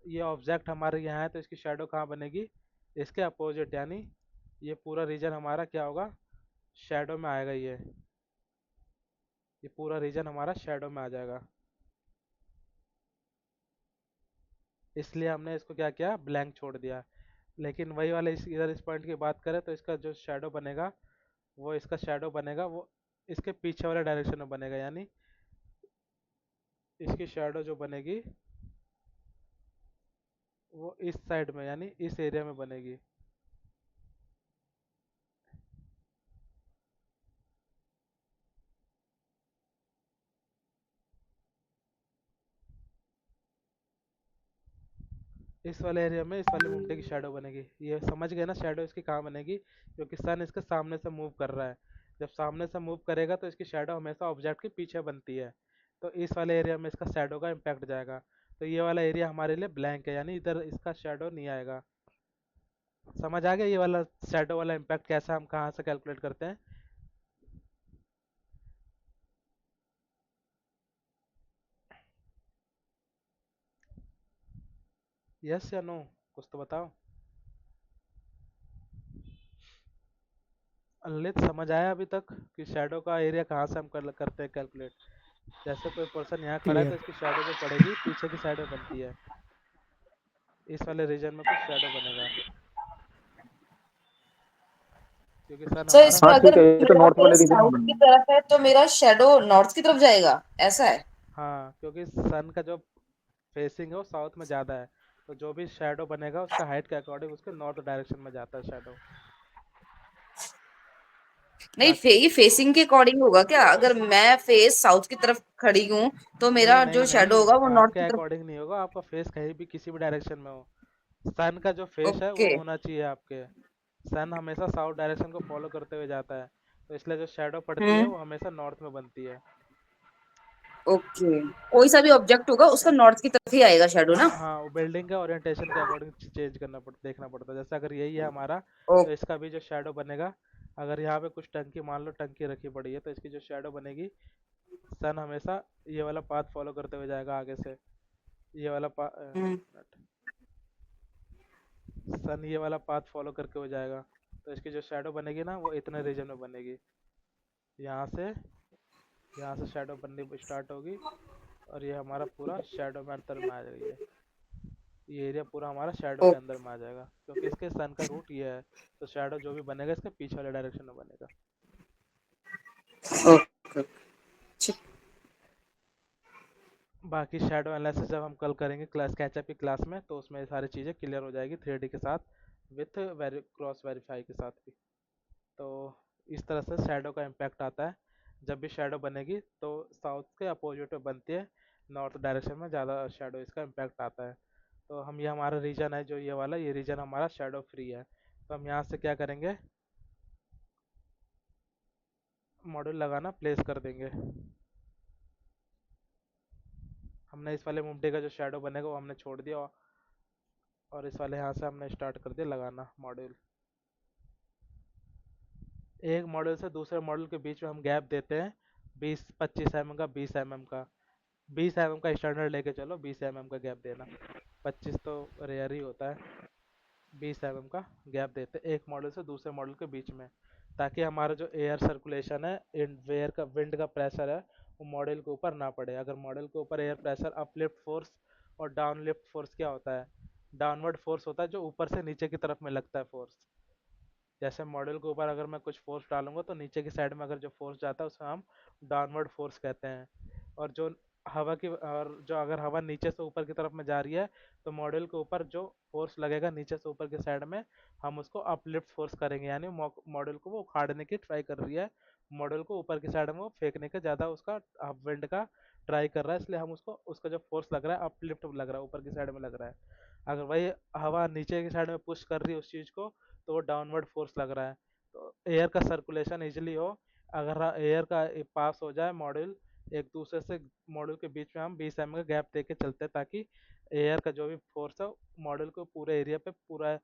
ये ऑब्जेक्ट हमारे यहाँ है तो इसकी शेडो कहाँ बनेगी, इसके अपोजिट, यानी ये पूरा रीजन हमारा क्या होगा, शेडो में आएगा। ये पूरा रीजन हमारा शेडो में आ जाएगा। इसलिए हमने इसको क्या किया, ब्लैंक छोड़ दिया। लेकिन वही वाले इधर इस पॉइंट की बात करें तो इसका जो शेडो बनेगा, वो इसका शेडो बनेगा वो इसके पीछे वाले डायरेक्शन में बनेगा, यानी इसकी शेडो जो बनेगी वो इस साइड में, यानी इस एरिया में बनेगी। इस वाले एरिया में इस वाले मुंडे की शेडो बनेगी। ये समझ गए ना, शेडो इसकी कहाँ बनेगी, क्योंकि सन इसके सामने से मूव कर रहा है। जब सामने से मूव करेगा तो इसकी शेडो हमेशा ऑब्जेक्ट के पीछे बनती है, तो इस वाले एरिया में इसका शेडो का इम्पैक्ट जाएगा। तो ये वाला एरिया हमारे लिए ब्लैंक है, यानी इधर इसका शेडो नहीं आएगा। समझ आ गया ये वाला शेडो वाला इम्पैक्ट कैसा हम कहाँ से कैलकुलेट करते हैं? यस या नो, कुछ तो बताओ। ललित समझ आया अभी तक कि शेडो का एरिया कहाँ से हम करते हैं कैलकुलेट? जैसे कोई पर्सन यहाँ खड़ा है तो क्लियर। इसकी शेडो जो पड़ेगी पीछे की साइड में बनती है, इस वाले रीजन में कुछ शेडो बनेगा, क्योंकि सन सर हमारा। इसमें हाँ ठीक अगर है, ये तो मेरा नॉर्थ वाले फेस रीजन में साउथ की बनना है। तरफ है तो मेरा शेडो नॉर्थ की तरफ जाएगा, ऐसा है? हाँ, क्योंकि सन का जो फेसिंग है वो साउथ में ज़्यादा है, तो जो भी शेडो बनेगा उसका हाइट के अकॉर्डिंग उसके नॉर्थ डायरेक्शन में जाता है शेडो। नहीं, बाकी ये फेसिंग के अकॉर्डिंग होगा क्या? अगर मैं फेस साउथ की तरफ खड़ी हूँ तो नहीं मेरा जो नहीं शेडो नहीं, होगा वो नॉर्थ आपके की तरफ। अकॉर्डिंग नहीं होगा, आपका फेस कहीं भी किसी भी डायरेक्शन में हो, सन का जो फेस है ओके। वो होना चाहिए आपके। सन हमेशा साउथ डायरेक्शन को फॉलो करते हुए जाता है, तो इसलिए जो शेडो पड़ती है हम्म। वो हमेशा नॉर्थ में बनती है। ओके, कोई सा भी ऑब्जेक्ट होगा उसका नॉर्थ की तरफ ही आएगा शेडो ना। हाँ, वो बिल्डिंग के ओरिएंटेशन के अकॉर्डिंग चेंज करना पड़ता, देखना पड़ता है। जैसे अगर यही है हमारा, ओ, तो इसका भी जो शेडो बनेगा, अगर यहाँ पे कुछ टंकी, मान लो टंकी रखी पड़ी है, तो इसकी जो शेडो बनेगी, सन हमेशा ये वाला पाथ फॉलो करते हुए जाएगा आगे से। ये वाला हम्म, सन ये वाला पाथ फॉलो करके हो जाएगा, तो इसकी जो शेडो बनेगी ना, वो इतने रीजन में बनेगी। यहाँ से यहाँ से शेडो बननी स्टार्ट होगी, और ये हमारा पूरा शेडो में अंदर में आ जाएगी। ये एरिया पूरा हमारा शेडो ओ, के अंदर में आ जाएगा, क्योंकि इसके सन का रूट ये है। तो शेडो जो भी बनेगा इसके पीछे वाले डायरेक्शन में बनेगा। ओके, ठीक। बाकी शेडो एनालिसिस जब हम कल करेंगे क्लास कैचअप की क्लास में, तो उसमें ये सारी चीज़ें क्लियर हो जाएगी 3D के साथ, विथ क्रॉस वेरीफाई के साथ भी। तो इस तरह से शेडो का इम्पैक्ट आता है। जब भी शेडो बनेगी तो साउथ के अपोजिट में बनती है, नॉर्थ डायरेक्शन में ज़्यादा शेडो इसका इम्पैक्ट आता है। तो हम ये हमारा रीजन है जो ये वाला, ये रीजन हमारा शेडो फ्री है। तो हम यहाँ से क्या करेंगे, मॉड्यूल लगाना प्लेस कर देंगे। हमने इस वाले मुमटे का जो शेडो बनेगा वो हमने छोड़ दिया, और इस वाले यहाँ से हमने स्टार्ट कर दिया लगाना मॉड्यूल। एक मॉड्यूल से दूसरे मॉड्यूल के बीच में हम गैप देते हैं 20-25 mm का, 20 mm का। 20 mm का स्टैंडर्ड लेके चलो, 20 mm का गैप देना, 25 तो रेयर ही होता है। 20 mm का गैप देते हैं एक मॉडल से दूसरे मॉडल के बीच में, ताकि हमारा जो एयर सर्कुलेशन है, एयर का विंड का प्रेशर है, वो मॉडल के ऊपर ना पड़े। अगर मॉडल के ऊपर एयर प्रेशर, अपलिफ्ट फोर्स और डाउनलिफ्ट फोर्स क्या होता है, डाउनवर्ड फोर्स होता है जो ऊपर से नीचे की तरफ में लगता है फोर्स। जैसे मॉडल के ऊपर अगर मैं कुछ फोर्स डालूंगा तो नीचे की साइड में अगर जो फोर्स जाता है उसे हम डाउनवर्ड फोर्स कहते हैं। और जो हवा की, और जो अगर हवा नीचे से ऊपर की तरफ में जा रही है, तो मॉडल के ऊपर जो फोर्स लगेगा नीचे से ऊपर की साइड में, हम उसको अपलिफ्ट फोर्स करेंगे। यानी मॉडल को वो उखाड़ने की ट्राई कर रही है, मॉडल को ऊपर की साइड में वो फेंकने का ज़्यादा उसका विंड का ट्राई कर रहा है, इसलिए हम उसको, उसका जो फोर्स लग रहा है अपलिफ्ट लग रहा है, ऊपर की साइड में लग रहा है। अगर वही हवा नीचे की साइड में पुश कर रही है उस चीज़ को, तो वो डाउनवर्ड फोर्स लग रहा है। तो एयर का सर्कुलेशन इजीली हो, अगर एयर का पास हो जाए मॉड्यूल एक दूसरे से, मॉड्यूल के बीच में हम 20 mm का गैप दे के चलते हैं, ताकि एयर का जो भी फोर्स है मॉड्यूल को पूरे एरिया पे, पूरा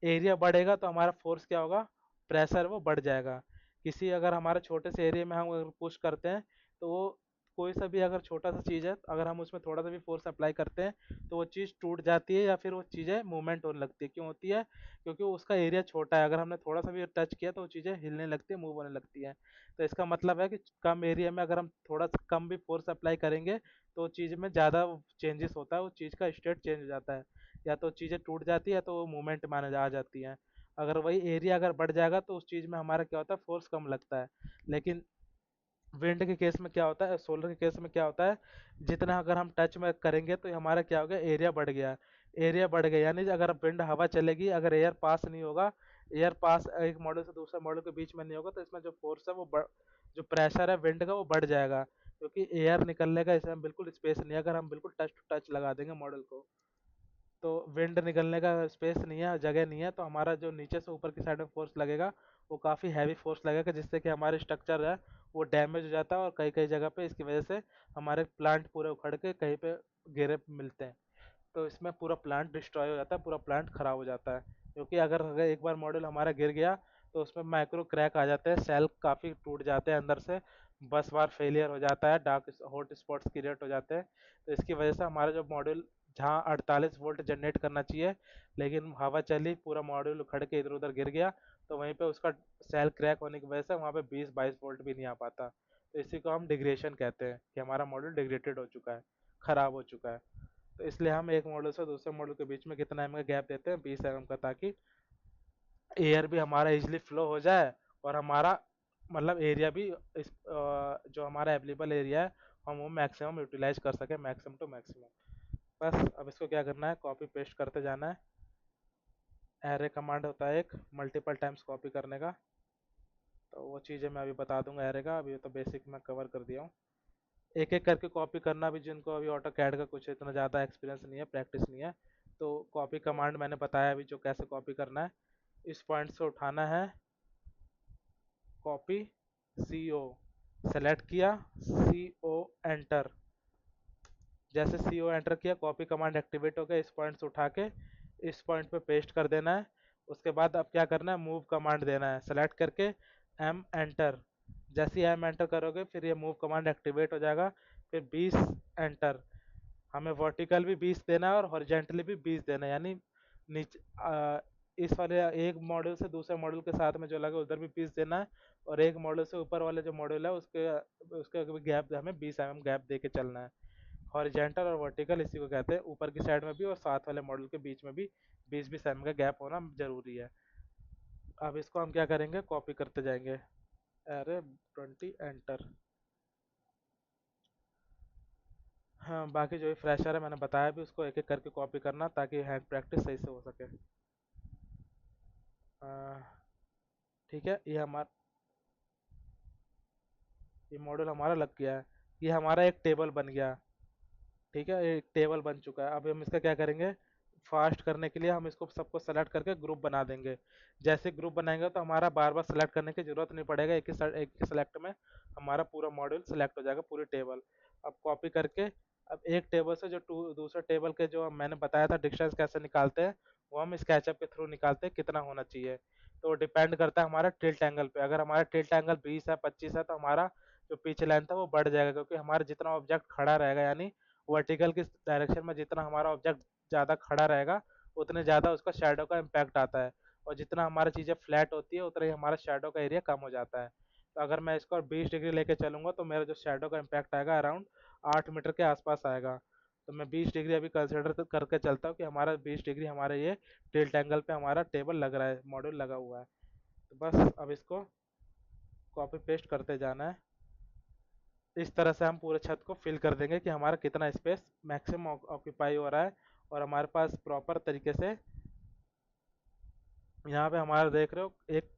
एरिया बढ़ेगा तो हमारा फोर्स क्या होगा, प्रेशर वो बढ़ जाएगा। किसी अगर हमारे छोटे से एरिया में हम अगर पुश करते हैं, तो वो कोई सा भी अगर छोटा सा चीज़ है, अगर हम उसमें थोड़ा सा भी फोर्स अप्लाई करते हैं, तो वो चीज़ टूट जाती है, या फिर वो चीज़ें मूवमेंट होने लगती है। क्यों होती है? क्योंकि उसका एरिया छोटा है, अगर हमने थोड़ा सा भी टच किया तो वो चीज़ें हिलने लगती है, मूव होने लगती हैं। तो इसका मतलब है कि कम एरिया में अगर हम थोड़ा सा कम भी फोर्स अप्लाई करेंगे, तो चीज़ में ज़्यादा चेंजेस होता है, वो चीज़ का स्टेट चेंज हो जाता है, या तो चीज़ें टूट जाती है, तो वो मूवमेंट माने आ जाती हैं। अगर वही एरिया अगर बढ़ जाएगा तो उस चीज़ में हमारा क्या होता है, फोर्स कम लगता है। लेकिन विंड के केस में क्या होता है, सोलर के केस में क्या होता है, जितना अगर हम टच में करेंगे तो हमारा क्या हो गया, एरिया बढ़ गया। एरिया बढ़ गया यानी अगर विंड हवा चलेगी, अगर एयर पास नहीं होगा, एयर पास एक मॉडल से दूसरे मॉडल के बीच में नहीं होगा, तो इसमें जो फोर्स है वो जो प्रेशर है विंड का वो बढ़ जाएगा, क्योंकि एयर निकलने का इसमें बिल्कुल स्पेस नहीं है। अगर हम बिल्कुल टच टू टच लगा देंगे मॉडल को, तो विंड निकलने का स्पेस नहीं है, जगह नहीं है, तो हमारा जो नीचे से ऊपर की साइड में फोर्स लगेगा वो काफ़ी हैवी फोर्स लगेगा, जिससे कि हमारे स्ट्रक्चर है वो डैमेज हो जाता है, और कई कई जगह पे इसकी वजह से हमारे प्लांट पूरे उखड़ के कहीं पे गिरे मिलते हैं। तो इसमें पूरा प्लांट डिस्ट्रॉय हो जाता है, पूरा प्लांट खराब हो जाता है। क्योंकि अगर एक बार मॉडल हमारा गिर गया, तो उसमें माइक्रो क्रैक आ जाते हैं, सेल काफ़ी टूट जाते हैं अंदर से, बस बार फेलियर हो जाता है, डार्क हॉट स्पॉट्स क्रिएट हो जाते हैं। तो इसकी वजह से हमारा जो मॉडल जहाँ 48 वोल्ट जनरेट करना चाहिए, लेकिन हवा चली पूरा मॉड्यूल उखड़ के इधर उधर गिर गया, तो वहीं पे उसका सेल क्रैक होने की वजह से वहाँ पे 20-22 वोल्ट भी नहीं आ पाता। तो इसी को हम डिग्रेडेशन कहते हैं, कि हमारा मॉडल डिग्रेडेड हो चुका है, ख़राब हो चुका है। तो इसलिए हम एक मॉडल से दूसरे मॉडल के बीच में कितना एम का गैप देते हैं, 20 एम का, ताकि एयर भी हमारा इजीली फ्लो हो जाए, और हमारा मतलब एरिया भी जो हमारा अवेलेबल एरिया है हम वो मैक्सिमम यूटिलाइज कर सकें, मैक्सिमम टू मैक्सिमम। बस अब इसको क्या करना है, कॉपी पेस्ट करते जाना है। एरे कमांड होता है एक मल्टीपल टाइम्स कॉपी करने का, तो वो चीज़ें मैं अभी बता दूंगा एरे का, अभी तो बेसिक मैं कवर कर दिया हूँ। एक एक करके कॉपी करना भी, जिनको अभी ऑटो कैड का कुछ इतना ज़्यादा एक्सपीरियंस नहीं है, प्रैक्टिस नहीं है, तो कॉपी कमांड मैंने बताया अभी जो कैसे कॉपी करना है। इस पॉइंट से उठाना है, कॉपी, CO सेलेक्ट किया, CO एंटर, जैसे CO एंटर किया, कॉपी कमांड एक्टिवेट हो गया, इस पॉइंट से उठा के इस पॉइंट पे पेस्ट कर देना है। उसके बाद अब क्या करना है, मूव कमांड देना है, सेलेक्ट करके M एंटर। जैसे ही M एंटर करोगे फिर ये मूव कमांड एक्टिवेट हो जाएगा। फिर 20 एंटर। हमें वर्टिकल भी 20 देना है और हॉरिजेंटली भी 20 देना है, यानी नीचे इस वाले एक मॉड्यूल से दूसरे मॉड्यूल के साथ में जो लगे उधर भी 20 देना है, और एक मॉड्यूल से ऊपर वाले जो मॉड्यूल है उसके उसके भी गैप हमें 20 mm गैप दे के चलना है। हॉरिजेंटल और वर्टिकल इसी को कहते हैं, ऊपर की साइड में भी और साथ वाले मॉड्यूल के बीच में भी 20-20 mm का गैप होना जरूरी है। अब इसको हम क्या करेंगे, कॉपी करते जाएंगे, अरे 20 एंटर। हाँ, बाकी जो भी फ्रेशर है मैंने बताया भी, उसको एक एक करके कॉपी करना ताकि हैंड प्रैक्टिस सही से हो सके। ठीक है, ये मॉडल हमारा लग गया है। ये हमारा एक टेबल बन गया। ठीक है, एक टेबल बन चुका है। अब हम इसका क्या करेंगे, फास्ट करने के लिए हम इसको सबको सेलेक्ट करके ग्रुप बना देंगे। जैसे ग्रुप बनाएंगे तो हमारा बार बार सेलेक्ट करने की जरूरत नहीं पड़ेगा, एक ही सेलेक्ट में हमारा पूरा मॉड्यूल सेलेक्ट हो जाएगा, पूरी टेबल। अब कॉपी करके अब एक टेबल से जो दूसरे टेबल के जो मैंने बताया था डिस्टेंस कैसे निकालते हैं, वो हम स्केचअप के थ्रू निकालते हैं कितना होना चाहिए। तो डिपेंड करता है हमारा टिल्ट एंगल पे। अगर हमारा टिल्ट एंगल 20 है 25 है तो हमारा जो पीछे लाइन था वो बढ़ जाएगा, क्योंकि हमारा जितना ऑब्जेक्ट खड़ा रहेगा, यानी वर्टिकल की डायरेक्शन में जितना हमारा ऑब्जेक्ट ज़्यादा खड़ा रहेगा उतने ज़्यादा उसका शेडो का इम्पैक्ट आता है, और जितना हमारा चीज़ें फ्लैट होती है उतना ही हमारा शेडो का एरिया कम हो जाता है। तो अगर मैं इसको 20 डिग्री लेके चलूँगा तो मेरा जो शेडो का इम्पैक्ट आएगा अराउंड 8 मीटर के आसपास आएगा। तो मैं 20 डिग्री अभी कंसिडर करके चलता हूँ कि हमारा 20 डिग्री हमारे ये टिल्ट एंगल पे हमारा टेबल लग रहा है, मॉड्यूल लगा हुआ है। तो बस अब इसको कॉपी पेस्ट करते जाना है। इस तरह से हम पूरे छत को फिल कर देंगे कि हमारा कितना स्पेस मैक्सिमम ऑक्यूपाई हो रहा है, और हमारे पास प्रॉपर तरीके से यहाँ पे हमारा देख रहे हो एक,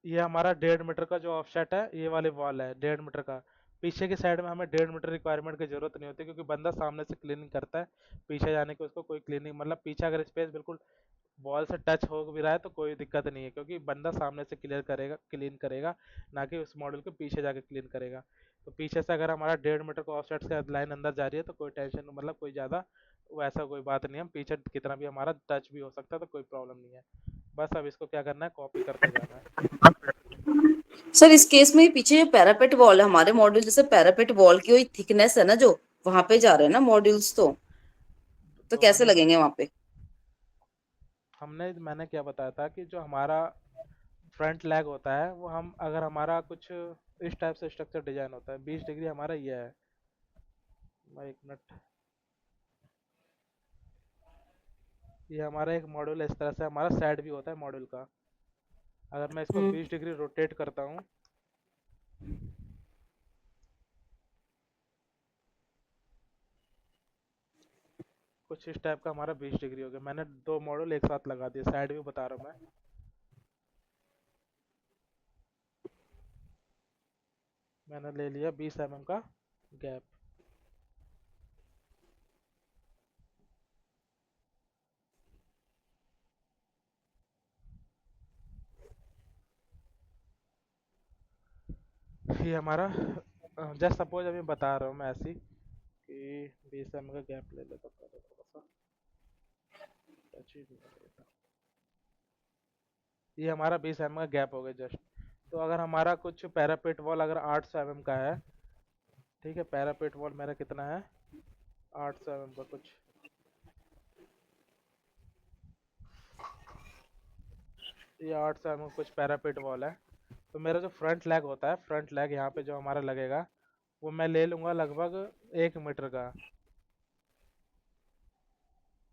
ये हमारा 1.5 मीटर का जो ऑफसेट है, ये वाली वॉल है 1.5 मीटर का। पीछे की साइड में हमें 1.5 मीटर रिक्वायरमेंट की जरूरत नहीं होती, क्योंकि बंदा सामने से क्लीनिंग करता है, पीछे जाने की उसको कोई क्लीनिंग, मतलब पीछे अगर स्पेस बिल्कुल वॉल से टच हो भी रहा है तो कोई दिक्कत नहीं है, क्योंकि बंदा सामने से क्लीन करेगा, ना कि उस मॉडल के पीछे जाके क्लीन करेगा। तो पीछे से अगर हमारा 1.5 मीटर का ऑफसेट से लाइन अंदर जा रही है तो कोई टेंशन, मतलब कोई ज़्यादा वैसा कोई बात नहीं है, पीछे कितना भी हमारा टच भी हो सकता है तो कोई प्रॉब्लम नहीं है। बस अब इसको क्या करना है, कॉपी करते जाना है। सर इस केस में पीछे जो पैरापेट वॉल है हमारे मॉड्यूल, जैसे पैरापेट वॉल की वही थिकनेस है ना, जो वहां पे जा रहे हैं ना मॉड्यूल्स, तो तो कैसे लगेंगे वहां पे? मैंने क्या बताया था कि जो हमारा फ्रंट लैग होता है वो हम, अगर हमारा कुछ इस टाइप से स्ट्रक्चर डिजाइन होता है, 20 डिग्री हमारा ये है। मैं एक मिनट, ये हमारा एक मॉड्यूल इस तरह से हमारा साइड भी होता है मॉड्यूल का। अगर मैं इसको 20 डिग्री रोटेट करता हूँ, कुछ इस टाइप का हमारा 20 डिग्री हो गया। मैंने दो मॉड्यूल एक साथ लगा दिए, साइड भी बता रहा हूँ मैं। मैंने ले लिया 20 mm का गैप। ये हमारा जस्ट सपोज अभी बता रहा हूँ मैं ऐसी कि 20 mm का गैप ले लेता हूँ, थोड़ा सा टच ही नहीं कर रहा था। ये हमारा 20 mm का गैप हो गया जस्ट। तो अगर हमारा कुछ पैरापेट वॉल अगर 800 mm का है, ठीक है, पैरापेट वॉल मेरा कितना है, 800 mm का कुछ, ये 800 mm कुछ पैरापेट वॉल है। तो मेरा जो फ्रंट लैग होता है, फ्रंट लैग यहाँ पे जो हमारा लगेगा वो मैं ले लूँगा लगभग 1 मीटर का,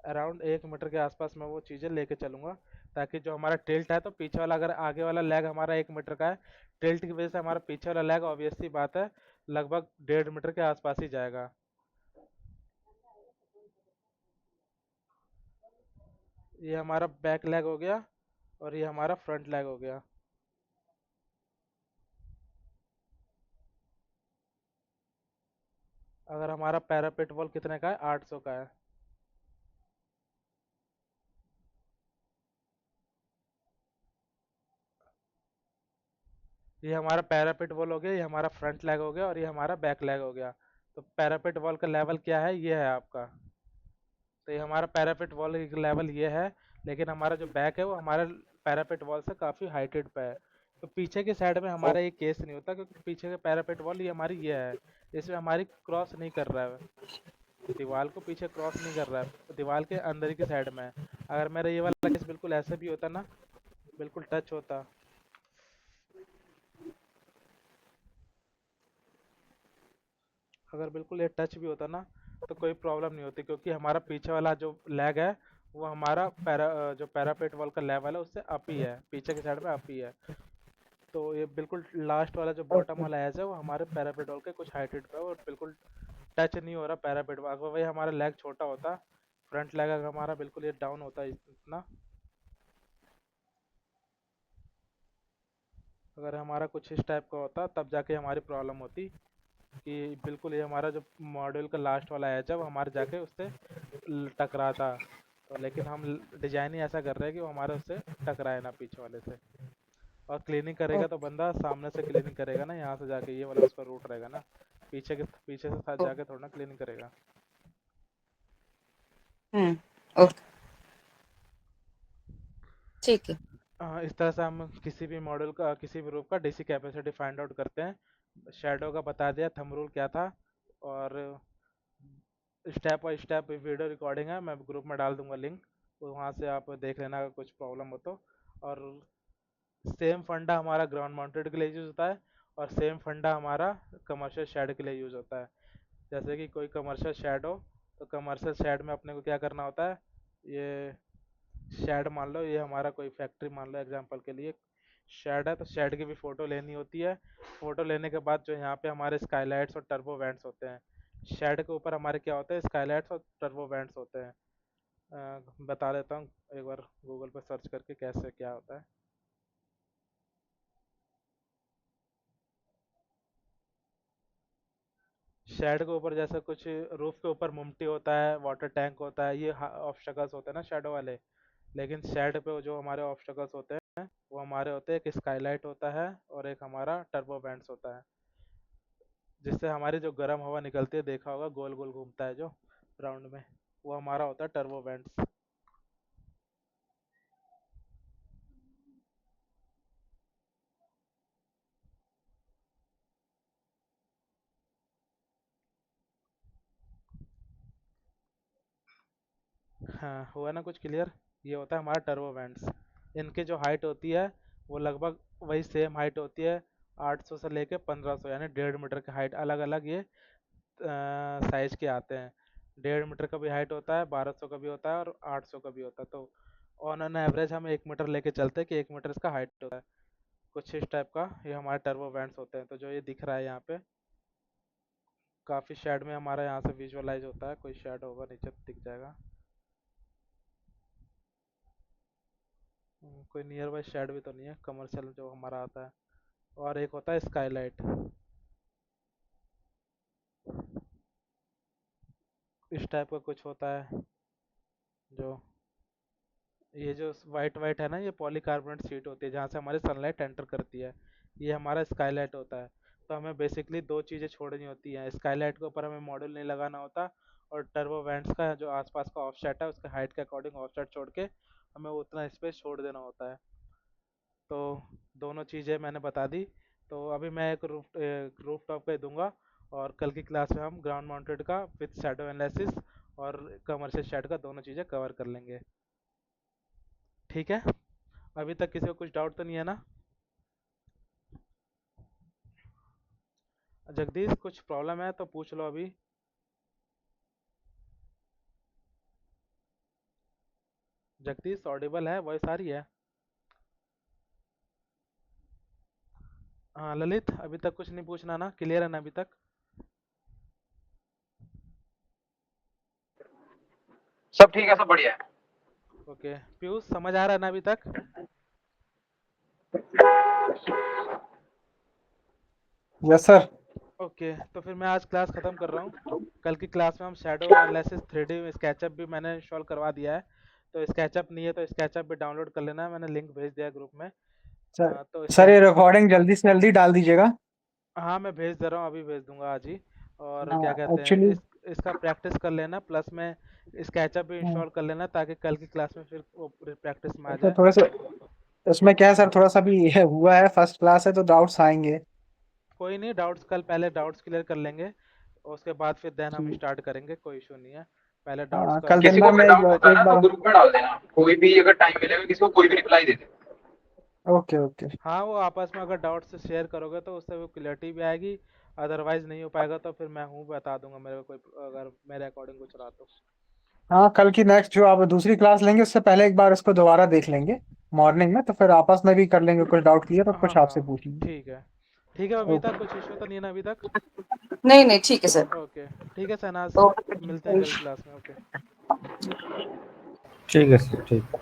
अराउंड 1 मीटर के आसपास मैं वो चीज़ें लेके चलूँगा, ताकि जो हमारा टिल्ट है, तो पीछे वाला अगर आगे वाला लैग हमारा 1 मीटर का है, टिल्ट की वजह से हमारा पीछे वाला लैग ऑब्वियस सी बात है लगभग 1.5 मीटर के आसपास ही जाएगा। ये हमारा बैक लैग हो गया और ये हमारा फ्रंट लैग हो गया। अगर हमारा पैरापेट वॉल कितने का है, 800 का है। ये हमारा पैरापेट वॉल हो गया, ये हमारा फ्रंट लैग हो गया और ये हमारा बैक लैग हो गया। तो पैरापेट वॉल का लेवल क्या है, ये है आपका। तो ये हमारा पैरापेट वॉल का लेवल ये है, लेकिन हमारा जो बैक है वो हमारे पैरापेट वॉल से काफ़ी हाइटेड पे है। तो पीछे के साइड में हमारा ये केस नहीं होता, क्योंकि पीछे का पैरापेट वॉल ये हमारी ये है, इसमें हमारी क्रॉस नहीं कर रहा है, दीवार को पीछे क्रॉस नहीं कर रहा है, तो दीवार के अंदर ही की साइड में है। अगर मेरा ये वाला केस बिल्कुल ऐसे भी होता ना, बिल्कुल टच होता, अगर बिल्कुल ये टच भी होता ना तो कोई प्रॉब्लम नहीं होती, क्योंकि हमारा पीछे वाला जो लेग है वो हमारा जो पैरापेट वॉल का लेवल है उससे अप ही है, पीछे की साइड में अप ही है। तो ये बिल्कुल लास्ट वाला जो बॉटम वाला एज है वो हमारे पैरापेट वॉल के कुछ हाइटेड पे है और बिल्कुल टच नहीं हो रहा पैरापेट वॉल। अगर वही हमारा लेग छोटा होता, फ्रंट लेग अगर हमारा बिल्कुल ये डाउन होता इतना, अगर हमारा कुछ इस टाइप का होता तब जाके हमारी प्रॉब्लम होती कि बिल्कुल ये हमारा जो मॉड्यूल का लास्ट वाला एज है वो हमारे जाके उससे टकराता। तो लेकिन हम डिजाइन ही ऐसा कर रहे हैं कि वो हमारे उससे टकराए ना पीछे वाले से। और क्लीनिंग करेगा तो बंदा सामने से क्लीनिंग करेगा ना, यहाँ से जाके ये वाला उसका रूट रहेगा ना, पीछे से साथ जाके थोड़ा ना क्लीनिंग करेगा। ओके, ठीक है। इस तरह से हम किसी भी मॉडल का, किसी भी रूप का डीसी कैपेसिटी फाइंड आउट करते हैं। शैडो का बता दिया, थंब रूल क्या था, और step by step video recording है, मैं ग्रुप में डाल दूंगा लिंक, तो वहाँ से आप देख लेना अगर कुछ प्रॉब्लम हो तो। और सेम फंडा हमारा ग्राउंड माउंटेड के लिए यूज़ होता है, और सेम फंडा हमारा कमर्शियल शेड के लिए यूज़ होता है। जैसे कि कोई कमर्शियल शेड हो तो कमर्शियल शेड में अपने को क्या करना होता है, ये शेड मान लो, ये हमारा कोई फैक्ट्री मान लो एग्जांपल के लिए, शेड है तो शेड की भी फ़ोटो लेनी होती है। फ़ोटो लेने के बाद जो यहाँ पे हमारे स्काईलाइट्स और टर्बो वेंट्स होते हैं, शेड के ऊपर हमारे क्या होते हैं, स्काईलाइट्स और टर्बो वेंट्स होते हैं। बता देता हूँ एक बार गूगल पे सर्च करके कैसे क्या होता है। शेड के ऊपर जैसे कुछ रूफ के ऊपर मुमटी होता है, वाटर टैंक होता है, ये ऑब्स्टकल्स होते हैं ना शेडो वाले। लेकिन शेड पे जो हमारे ऑब्स्टकल्स होते हैं वो हमारे होते हैं, एक स्काईलाइट होता है और एक हमारा टर्बो वेंट्स होता है, जिससे हमारी जो गर्म हवा निकलती है, देखा होगा गोल गोल घूमता है जो राउंड में, वो हमारा होता है टर्बो वेंट्स। हाँ हुआ ना कुछ क्लियर, ये होता है हमारा टर्बो वेंट्स। इनकी जो हाइट होती है वो लगभग वही सेम हाइट होती है, 800 से लेके 1500, यानी 1.5 मीटर की हाइट। अलग अलग ये साइज के आते हैं, 1.5 मीटर का भी हाइट होता है, 1200 का भी होता है और 800 का भी होता है। तो ऑन एन एवरेज हम 1 मीटर लेके चलते हैं कि 1 मीटर इसका हाइट होता है, कुछ इस टाइप का ये हमारे टर्बो वेंट्स होते हैं। तो जो ये दिख रहा है यहाँ पे, काफ़ी शेड में हमारा यहाँ से विजुअलाइज होता है, कोई शेड होगा नीचे दिख जाएगा। कोई नियर बाई शेड भी तो नहीं है, कमर्शियल जो हमारा आता है। और एक होता है स्काईलाइट, इस टाइप का कुछ होता है। जो ये जो वाइट वाइट है ना, ये पॉलीकार्बोनेट शीट होती है जहाँ से हमारी सनलाइट एंटर करती है, ये हमारा स्काईलाइट होता है। तो हमें बेसिकली दो चीज़ें छोड़नी होती हैं, स्काईलाइट के ऊपर हमें मॉड्यूल नहीं लगाना होता, और टर्बो वेंट्स का जो आसपास का ऑफसेट है उसके हाइट के अकॉर्डिंग ऑफसेट छोड़ के हमें उतना स्पेस छोड़ देना होता है। तो दोनों चीज़ें मैंने बता दी। तो अभी मैं एक रूफ टॉप पे दूंगा, और कल की क्लास में हम ग्राउंड माउंटेड का विथ शैडो एनालिसिस और कमर्शियल शेड का दोनों चीज़ें कवर कर लेंगे। ठीक है, अभी तक किसी को कुछ डाउट तो नहीं है ना? जगदीश कुछ प्रॉब्लम है तो पूछ लो अभी। जगदीश ऑडिबल है, वॉइस आ रही है? हाँ ललित, अभी तक कुछ नहीं पूछना ना, क्लियर है ना अभी तक? सब ठीक है, सब बढ़िया है। ओके पीयूष, समझ आ रहा है ना अभी तक? Yes sir. ओके तो फिर मैं आज क्लास ख़त्म कर रहा हूँ। कल की क्लास में हम शैडो एनालिसिस 3D स्केचअप भी मैंने इंस्टॉल करवा दिया है, तो स्केचअप नहीं है तो स्केचअप भी डाउनलोड कर लेना है, मैंने लिंक भेज दिया है ग्रुप में। तो सर ये रिकॉर्डिंग जल्दी से जल्दी डाल दीजिएगा। हाँ मैं भेज दे रहा हूँ, अभी भेज दूंगा आज ही। और हाँ, क्या कहते हैं एक्चुअली इसका प्रैक्टिस कर लेना, प्लस में स्केचअप भी इंस्टॉल कर लेना, ताकि कल की क्लास में फिर वो प्रैक्टिस में आ तो जाए। थोड़ा सा इसमें क्या है सर, थोड़ा सा भी ये हुआ है, फर्स्ट क्लास है तो डाउट्स आएंगे। कोई नहीं, डाउट्स कल पहले डाउट्स क्लियर कर लेंगे, और उसके बाद फिर देन हम जी। स्टार्ट करेंगे, कोई इशू नहीं है। पहले डाउट्स हाँ, का कल दिन किसी भर को में भी डाउट होता है एक ना तो बार। ग्रुप में डाल देना, कोई भी अगर टाइम मिलेगा किसी को कोई भी रिप्लाई दे दे। Okay okay. हाँ, वो आपस में अगर डाउट से शेयर करोगे तो उससे वो क्लियरिटी भी आएगी, अदरवाइज नहीं हो पाएगा तो फिर मैं हूँ बता दूंगा, मेरे को कोई अगर मेरे अकॉर्डिंग कुछ रहा तो। हाँ, कल की नेक्स्ट जो आप दूसरी क्लास लेंगे उससे पहले एक बार इसको दोबारा देख लेंगे मॉर्निंग में, तो फिर आपस में भी कर लेंगे कुछ डाउट क्लियर और हाँ कुछ आपसे हाँ, पूछ लेंगे। ठीक है। ठीक है बबीता, ओके। कुछ इशू तो नहीं है ना अभी तक? नहीं नहीं ठीक है सर। ओके, ठीक है शहनाज, ओके। मिलते हैं कल क्लास में। ओके। ठीक है सर, ठीक।